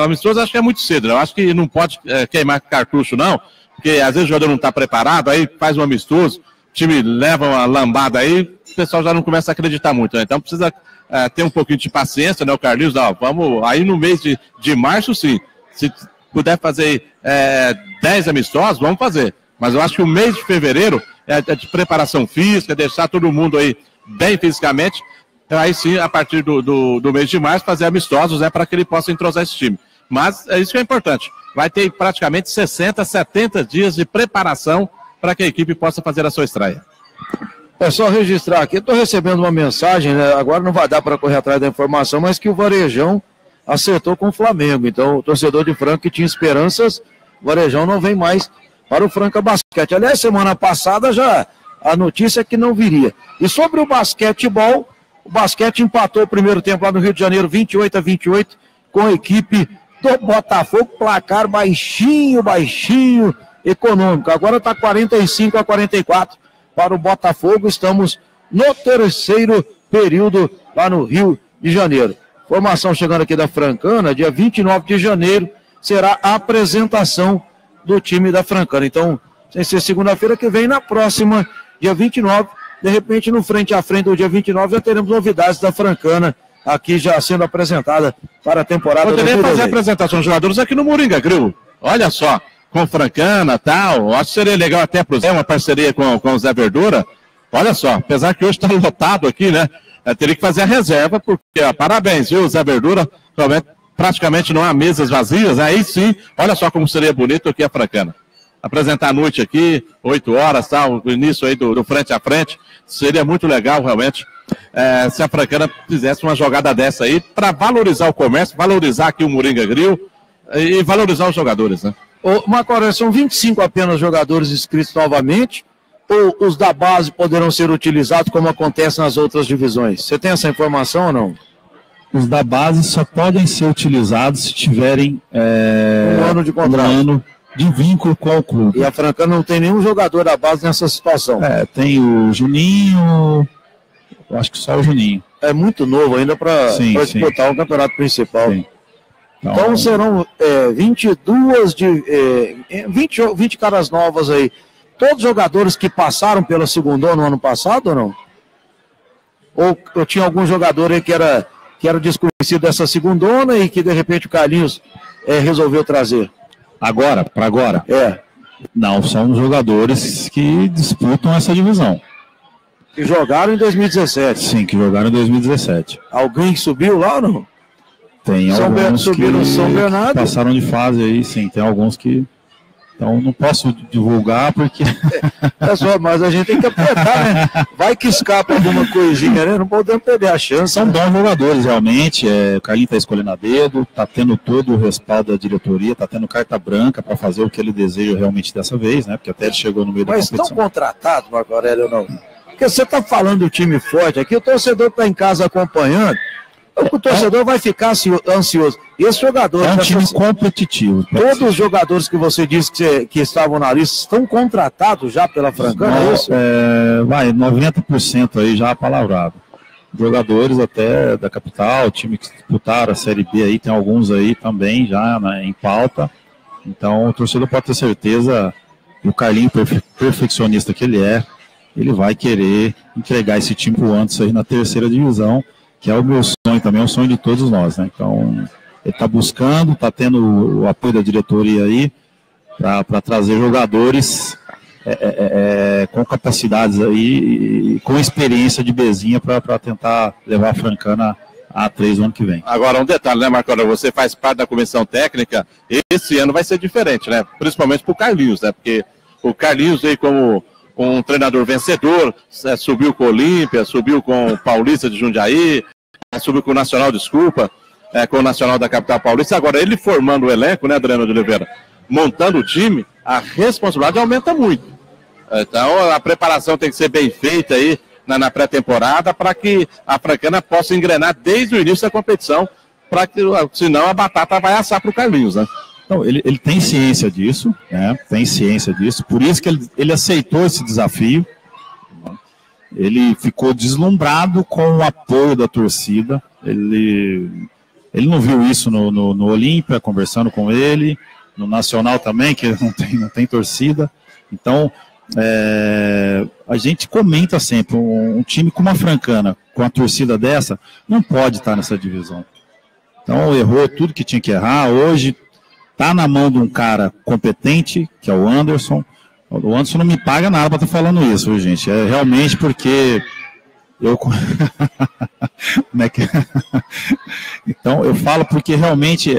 Amistoso acho que é muito cedo, né? Eu acho que não pode queimar cartucho, não, porque às vezes o jogador não está preparado, aí faz um amistoso, o time leva uma lambada aí, o pessoal já não começa a acreditar muito, né? Então precisa ter um pouquinho de paciência, né, o Carlinhos? Vamos, aí no mês de março, sim, se puder fazer 10 amistosos, vamos fazer. Mas eu acho que o mês de fevereiro é de preparação física, deixar todo mundo aí bem fisicamente, então aí sim, a partir do mês de março, fazer amistosos, para que ele possa entrosar esse time. Mas é isso que é importante. vai ter praticamente 60, 70 dias de preparação para que a equipe possa fazer a sua estreia. É só registrar aqui, estou recebendo uma mensagem, né? Agora não vai dar para correr atrás da informação, mas que o Varejão acertou com o Flamengo. Então, o torcedor de Franca que tinha esperanças, o Varejão não vem mais para o Franca Basquete. Aliás, semana passada já a notícia é que não viria. E sobre o basquetebol, o basquete empatou o primeiro tempo lá no Rio de Janeiro, 28-28, com a equipe do Botafogo, placar baixinho, econômico. Agora está 45-44 para o Botafogo. Estamos no terceiro período lá no Rio de Janeiro. Formação chegando aqui da Francana, dia 29 de janeiro, será a apresentação do time da Francana. Então, sem ser segunda-feira que vem, na próxima, dia 29, de repente, no frente a frente do dia 29, já teremos novidades da Francana, aqui já sendo apresentada para a temporada. Poderia fazer a apresentação dos jogadores aqui no Moringa Grill. Olha só, com Francana e tal. Acho que seria legal até para uma parceria com o Zé Verdura. Olha só, apesar que hoje está lotado aqui, né? Teria que fazer a reserva, porque parabéns, viu, Zé Verdura? Praticamente não há mesas vazias. Aí sim, olha só como seria bonito aqui a Francana. Apresentar a noite aqui, 8 horas, tá? O início aí do frente a frente. Seria muito legal, realmente, se a Francana fizesse uma jogada dessa aí, para valorizar o comércio, valorizar aqui o Moringa Grill e valorizar os jogadores, né? Ô, Macoré, são 25 apenas jogadores inscritos novamente, ou os da base poderão ser utilizados como acontece nas outras divisões? Você tem essa informação ou não? Os da base só podem ser utilizados se tiverem um ano de contrato. Um ano de vínculo com o clube. E a Francana não tem nenhum jogador da base nessa situação. Tem o Juninho, eu acho que só o Juninho. É muito novo ainda para disputar o campeonato principal. Sim. Então serão 20 caras novas aí. Todos jogadores que passaram pela segunda no ano passado ou não? Ou tinha algum jogador aí que era desconhecido dessa segundona e que de repente o Carlinhos resolveu trazer? Para agora? Não, são jogadores que disputam essa divisão. Que jogaram em 2017? Sim, que jogaram em 2017. Alguém subiu lá ou não? Tem alguns que passaram de fase aí, sim. Tem alguns que... Então não posso divulgar porque... Mas a gente tem que apertar, né? Vai que escapa alguma coisinha, né? Não podemos perder a chance. São bons jogadores, realmente. O Carlinhos está escolhendo a dedo, está tendo todo o respaldo da diretoria, está tendo carta branca para fazer o que ele deseja realmente dessa vez, né? Porque até ele chegou no meio da competição. Mas estão contratados, Marco Aurélio, ou não? Porque você está falando do time forte aqui, o torcedor está em casa acompanhando, o torcedor vai ficar ansioso. E esse jogador... É um time competitivo. Todos os jogadores que você disse que estavam na lista estão contratados já pela Francana, é isso? 90% aí já palavrado. Jogadores até da capital, time que disputaram a Série B aí, tem alguns aí também já em pauta. Então o torcedor pode ter certeza, o Carlinho perfeccionista que ele vai querer entregar esse time pro antes aí na terceira divisão, que é o meu sonho também, é o sonho de todos nós, né? Então, ele está buscando, está tendo o apoio da diretoria aí para trazer jogadores com capacidades aí e com experiência de Bezinha para tentar levar a Francana a A3 no ano que vem. Agora, um detalhe, né, Marco Aurélio? Você faz parte da comissão técnica, esse ano vai ser diferente, né? Principalmente para o Carlinhos, né? Porque o Carlinhos veio como um treinador vencedor, subiu com o Olímpia, subiu com o Paulista de Jundiaí, subiu com o Nacional, com o Nacional da capital paulista. Agora, ele formando o elenco, né, Adriano de Oliveira, montando o time, a responsabilidade aumenta muito. Então, a preparação tem que ser bem feita aí na pré-temporada para que a Francana possa engrenar desde o início da competição, para que, senão a batata vai assar para o Carlinhos, né? Então, ele tem ciência disso, né? Tem ciência disso, por isso que ele aceitou esse desafio. Ele ficou deslumbrado com o apoio da torcida. Ele não viu isso no Olímpia, conversando com ele, no Nacional também, que não tem torcida. Então, a gente comenta sempre, um time como a Francana, com a torcida dessa, não pode estar nessa divisão. Então, errou tudo que tinha que errar. Hoje, está na mão de um cara competente, que é o Anderson. O Anderson não me paga nada para estar falando isso, viu, gente? É realmente porque eu... Como é que... Então, eu falo porque realmente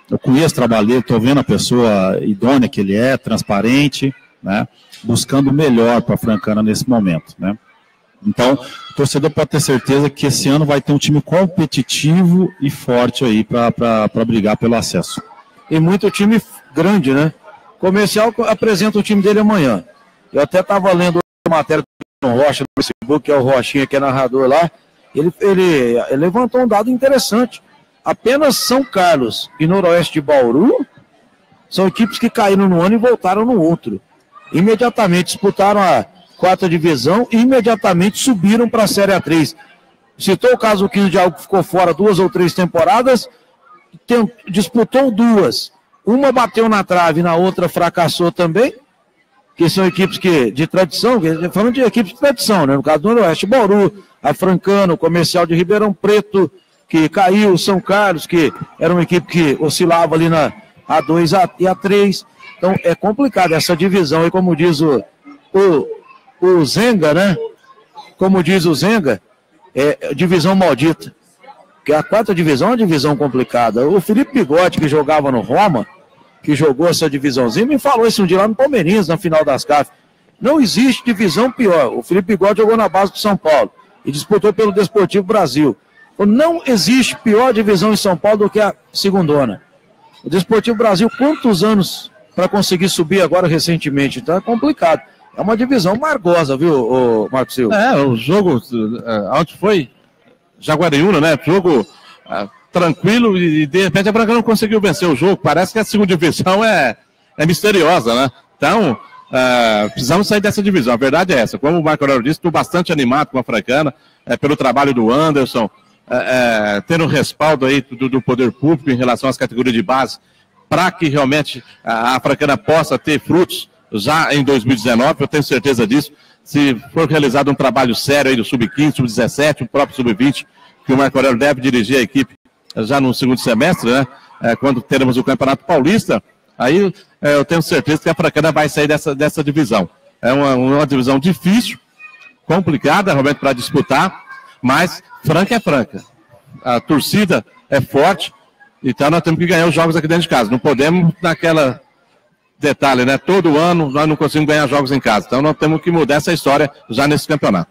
eu conheço o trabalho dele, estou vendo a pessoa idônea que ele é, transparente, né? Buscando o melhor para a Francana nesse momento, né? Então, o torcedor pode ter certeza que esse ano vai ter um time competitivo e forte aí para brigar pelo acesso. E muito time grande, né? Comercial apresenta o time dele amanhã. Eu até estava lendo a matéria do Rocha no Facebook, que é o Rochinha, que é narrador lá. Ele levantou um dado interessante. Apenas São Carlos e Noroeste de Bauru são equipes que caíram no ano e voltaram no outro. Imediatamente disputaram a 4ª divisão e imediatamente subiram para a Série A3. Citou o caso do 15 de Algo, que ficou fora 2 ou 3 temporadas, disputou 2. Uma bateu na trave, na outra fracassou também, que são equipes de tradição, falando de equipes de tradição, né? No caso do Noroeste, Bauru, a Francana, o Comercial de Ribeirão Preto, que caiu, o São Carlos, que era uma equipe que oscilava ali na A2 e A3. Então é complicado essa divisão, e como diz o Zenga, né? Como diz o Zenga, é divisão maldita. Porque a 4ª divisão é uma divisão complicada. O Felipe Bigode, que jogava no Roma, que jogou essa divisãozinha, me falou isso um dia lá no Palmeirinhas, na final das CAF. Não existe divisão pior. O Felipe Bigode jogou na base do São Paulo e disputou pelo Desportivo Brasil. Não existe pior divisão em São Paulo do que a segundona. O Desportivo Brasil, quantos anos para conseguir subir agora recentemente? Então é complicado. É uma divisão margosa, viu, Marcos Silva? O jogo, onde foi? Jaguariúna, né? Jogo tranquilo e de repente a Francana não conseguiu vencer o jogo. Parece que a segunda divisão é misteriosa, né? Então, precisamos sair dessa divisão. A verdade é essa. Como o Marco Aurélio disse, estou bastante animado com a Francana, pelo trabalho do Anderson, tendo respaldo aí do poder público em relação às categorias de base, para que realmente a Francana possa ter frutos já em 2019, eu tenho certeza disso. Se for realizado um trabalho sério aí do Sub-15, Sub-17, o próprio Sub-20, que o Marco Aurélio deve dirigir a equipe já no segundo semestre, né? Quando teremos o Campeonato Paulista, aí eu tenho certeza que a Francana vai sair dessa divisão. É uma divisão difícil, complicada realmente para disputar, mas Franca é Franca. A torcida é forte, então nós temos que ganhar os jogos aqui dentro de casa. Não podemos naquela detalhe, né? Todo ano nós não conseguimos ganhar jogos em casa. Então nós temos que mudar essa história já nesse campeonato.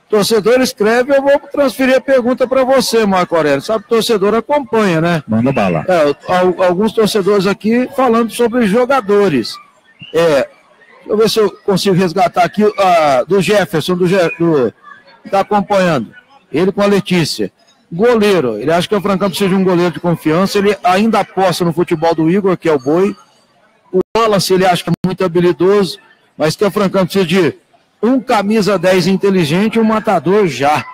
Torcedor escreve, eu vou transferir a pergunta para você, Marco Aurélio. Sabe que o torcedor acompanha, né? Manda bala. Alguns torcedores aqui falando sobre jogadores. Deixa eu ver se eu consigo resgatar aqui do Jefferson, que está acompanhando. Ele com a Letícia. Goleiro, ele acha que o Francão precisa de um goleiro de confiança. Ele ainda aposta no futebol do Igor, que é o Boi. O Wallace, ele acha que é muito habilidoso, mas que o Francão precisa de um camisa 10 inteligente e um matador já.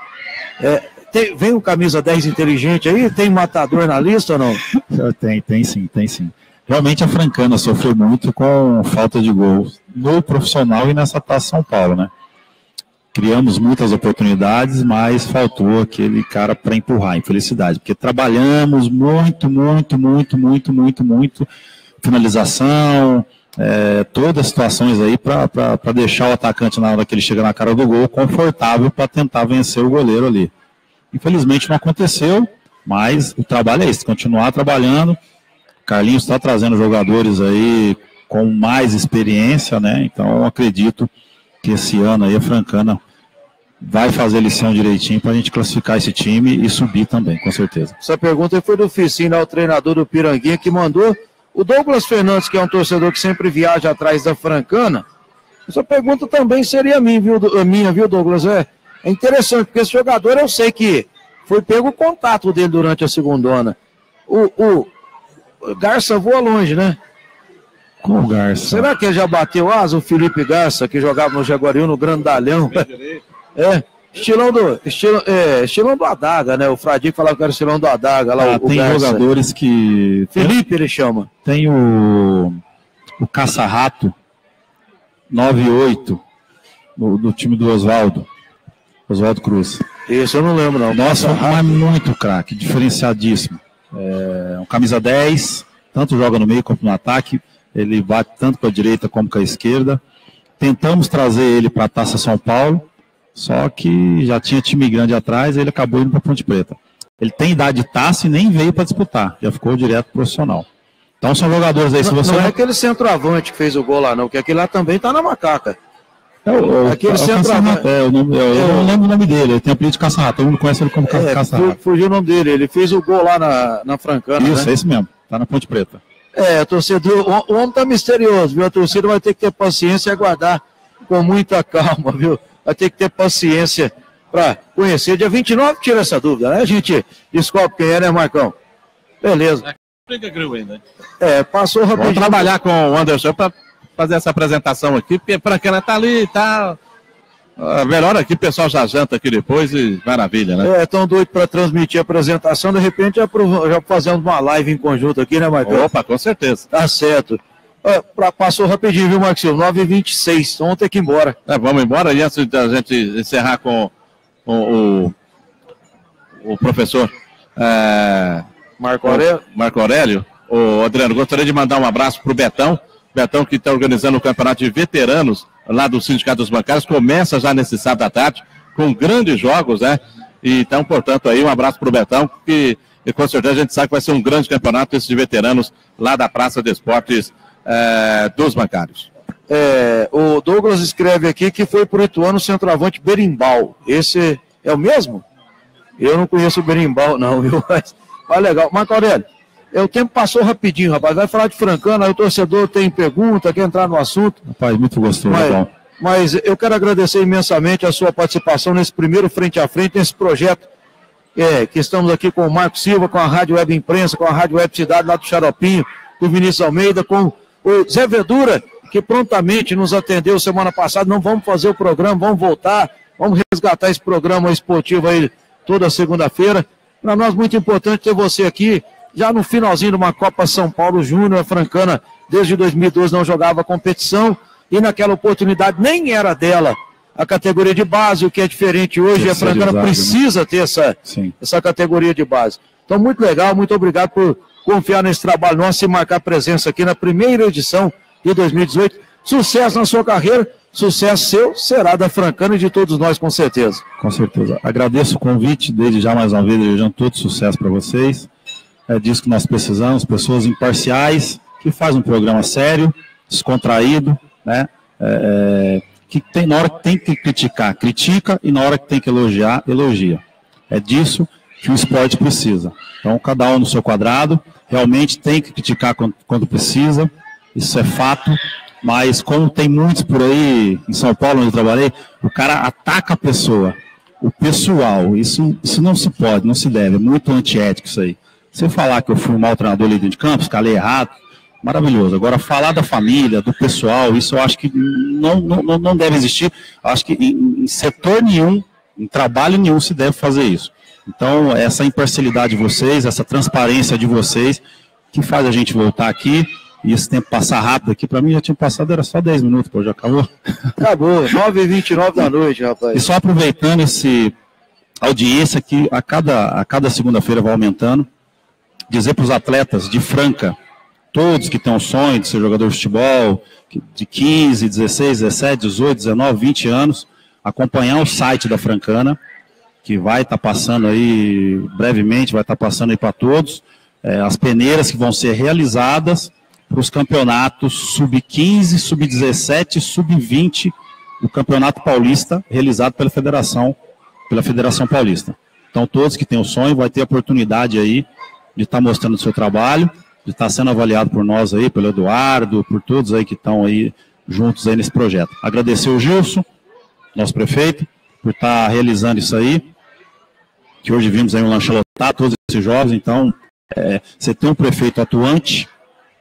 Vem um camisa 10 inteligente aí? Tem matador na lista ou não? Tem sim. Realmente a Francana sofreu muito com falta de gol no profissional e nessa Taça São Paulo, né? Criamos muitas oportunidades, mas faltou aquele cara para empurrar, infelicidade, porque trabalhamos muito, finalização, todas as situações aí para deixar o atacante na hora que ele chega na cara do gol confortável para tentar vencer o goleiro ali. Infelizmente não aconteceu, mas o trabalho é esse, continuar trabalhando. Carlinhos está trazendo jogadores aí com mais experiência, né? Então eu acredito que esse ano aí a Francana vai fazer lição direitinho para a gente classificar esse time e subir também, com certeza. Essa pergunta foi do Ficino, o treinador do Piranguinha, que mandou. O Douglas Fernandes, que é um torcedor que sempre viaja atrás da Francana, essa pergunta também seria minha, viu, Douglas? É interessante, porque esse jogador eu sei que foi pego o contato dele durante a segundona. O Garça voa longe, né? Qual Garça? Será que ele já bateu asa, o Felipe Garça, que jogava no Jaguariúna, no Grandalhão? Estilão do Adaga, né? O Fradique falava que era estilão do Adaga. Lá, tem Garça. Jogadores que... Felipe ele chama. Tem o Caça-Rato, 9-8, do time do Oswaldo Cruz. Isso eu não lembro, não. Nossa, é muito craque, diferenciadíssimo. Um camisa 10, tanto joga no meio como no ataque. Ele bate tanto com a direita como com a esquerda. Tentamos trazer ele para a Taça São Paulo, só que já tinha time grande atrás, ele acabou indo para Ponte Preta. Ele tem idade de taça e nem veio para disputar, já ficou direto profissional. Então são jogadores aí, se você... Não é aquele centroavante que fez o gol lá, não, porque aquele lá também tá na macaca. Aquele centroavante... eu não lembro o nome dele, ele tem apelido de Caça-Rato, todo mundo conhece ele como Caça-Rato. Fugiu o nome dele, ele fez o gol lá na Francana, Isso, né? é esse mesmo, tá na Ponte Preta. Torcedor, o homem tá misterioso, viu? A torcida vai ter que ter paciência e aguardar com muita calma, viu? Vai ter que ter paciência para conhecer. Dia 29 tira essa dúvida, né? A gente descobre quem é, né, Marcão? Beleza. Passou rapidinho. Vamos trabalhar com o Anderson para fazer essa apresentação aqui, porque Francana tá ali, tá... melhor aqui, o pessoal já janta aqui depois e maravilha, né? Tão doido para transmitir a apresentação, de repente já fazemos uma live em conjunto aqui, né, Marcão? Opa, com certeza. Tá certo. Passou rapidinho, viu, Marcos Silva? 9h26, vamos ter que ir embora. Vamos embora, e antes da gente encerrar com o professor Marco Aurélio, o Adriano, gostaria de mandar um abraço pro Betão, que está organizando o campeonato de veteranos lá do Sindicato dos Bancários, começa já nesse sábado à tarde, com grandes jogos, né? E então, portanto, aí um abraço pro Betão, que com certeza a gente sabe que vai ser um grande campeonato esse de veteranos lá da Praça de Esportes dos Bancários. O Douglas escreve aqui que foi por Ituano o centroavante Berimbau. Esse é o mesmo? Eu não conheço o Berimbau, não, viu? Mas legal. Marco Aurélio, o tempo passou rapidinho, rapaz. Vai falar de Francana, aí o torcedor tem pergunta, quer entrar no assunto. Rapaz, muito gostoso, mas eu quero agradecer imensamente a sua participação nesse primeiro frente a frente, nesse projeto que estamos aqui com o Marco Silva, com a Rádio Web Imprensa, com a Rádio Web Cidade lá do Xaropinho, com o Vinícius Almeida, com o Zé Verdura, que prontamente nos atendeu semana passada. Não vamos fazer o programa, vamos voltar, vamos resgatar esse programa esportivo aí toda segunda-feira. Para nós, muito importante ter você aqui, já no finalzinho de uma Copa São Paulo Júnior. A Francana, desde 2012, não jogava competição, e naquela oportunidade nem era dela a categoria de base, o que é diferente hoje. A Francana precisa ter essa categoria de base. Então, muito legal, muito obrigado por confiar nesse trabalho nosso e marcar presença aqui na primeira edição de 2018. Sucesso na sua carreira, sucesso seu, será da Francana e de todos nós, com certeza. Com certeza. Agradeço o convite, desde já mais uma vez, desejando todo sucesso para vocês. É disso que nós precisamos, pessoas imparciais, que fazem um programa sério, descontraído, né? Que tem, na hora que tem que criticar, critica, e na hora que tem que elogiar, elogia. É disso que o esporte precisa. Então, cada um no seu quadrado, realmente tem que criticar quando precisa, isso é fato, mas como tem muitos por aí, em São Paulo, onde eu trabalhei, o cara ataca a pessoa, o pessoal, isso não se pode, não se deve, é muito antiético isso aí. Se eu falar que eu fui um mau treinador ali dentro de campo, escalei errado, maravilhoso. Agora, falar da família, do pessoal, isso eu acho que não deve existir. Eu acho que em setor nenhum, em trabalho nenhum, se deve fazer isso. Então, essa imparcialidade de vocês, essa transparência de vocês, que faz a gente voltar aqui, e esse tempo passar rápido aqui, para mim já tinha passado, era só 10 minutos, pô, já acabou? Acabou, 9h29 da noite, rapaz. E só aproveitando essa audiência que a cada segunda-feira vai aumentando, dizer para os atletas de Franca, todos que têm um sonho de ser jogador de futebol, de 15, 16, 17, 18, 19, 20 anos, acompanhar o site da Francana, que vai estar passando aí, brevemente, vai estar passando aí para todos, as peneiras que vão ser realizadas para os campeonatos sub-15, sub-17, sub-20 do Campeonato Paulista, realizado pela Federação Paulista. Então, todos que têm o sonho vão ter a oportunidade aí de estar mostrando o seu trabalho, de estar sendo avaliado por nós aí, pelo Eduardo, por todos aí que estão aí juntos aí nesse projeto. Agradecer o Gilson, nosso prefeito, por estar realizando isso aí, que hoje vimos aí um lanche lotado, todos esses jogos. Então, você ter um prefeito atuante,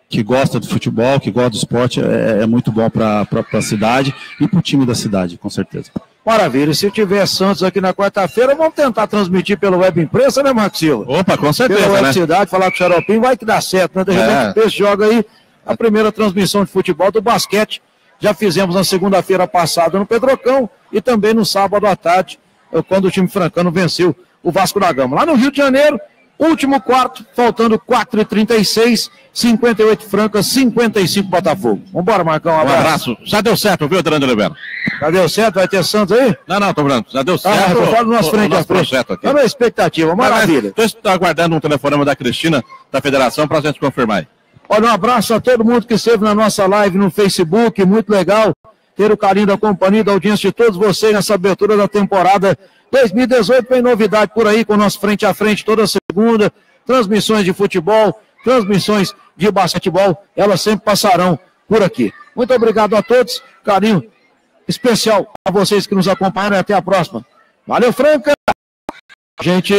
que gosta do futebol, que gosta do esporte, é muito bom para a cidade e para o time da cidade, com certeza. Maravilha, se tiver Santos aqui na quarta-feira, vamos tentar transmitir pelo Web Imprensa, né, Marcos Silva? Opa, com certeza, pela Web né? Cidade, falar com o Xaropinho, vai que dá certo, né? De repente o Peixe joga aí a primeira transmissão de futebol do basquete. Já fizemos na segunda-feira passada no Pedrocão e também no sábado à tarde, quando o time francano venceu o Vasco da Gama. Lá no Rio de Janeiro, último quarto, faltando 4h36, 58 Franca, 55 Botafogo. Vambora, Marcão, um abraço. Já deu certo, viu, Adriano Oliveira? Já deu certo? Vai ter Santos aí? Não, tô falando, já deu certo. Tô falando do nosso frente a frente. Tá na expectativa, maravilha. Estou aguardando um telefonema da Cristina, da federação, para a gente confirmar aí. Olha, um abraço a todo mundo que esteve na nossa live no Facebook, muito legal ter o carinho da companhia, da audiência de todos vocês nessa abertura da temporada 2018. Tem novidade por aí com o nosso frente a frente toda segunda, transmissões de futebol, transmissões de basquetebol, elas sempre passarão por aqui. Muito obrigado a todos, carinho especial a vocês que nos acompanharam e até a próxima. Valeu, Franca! Gente...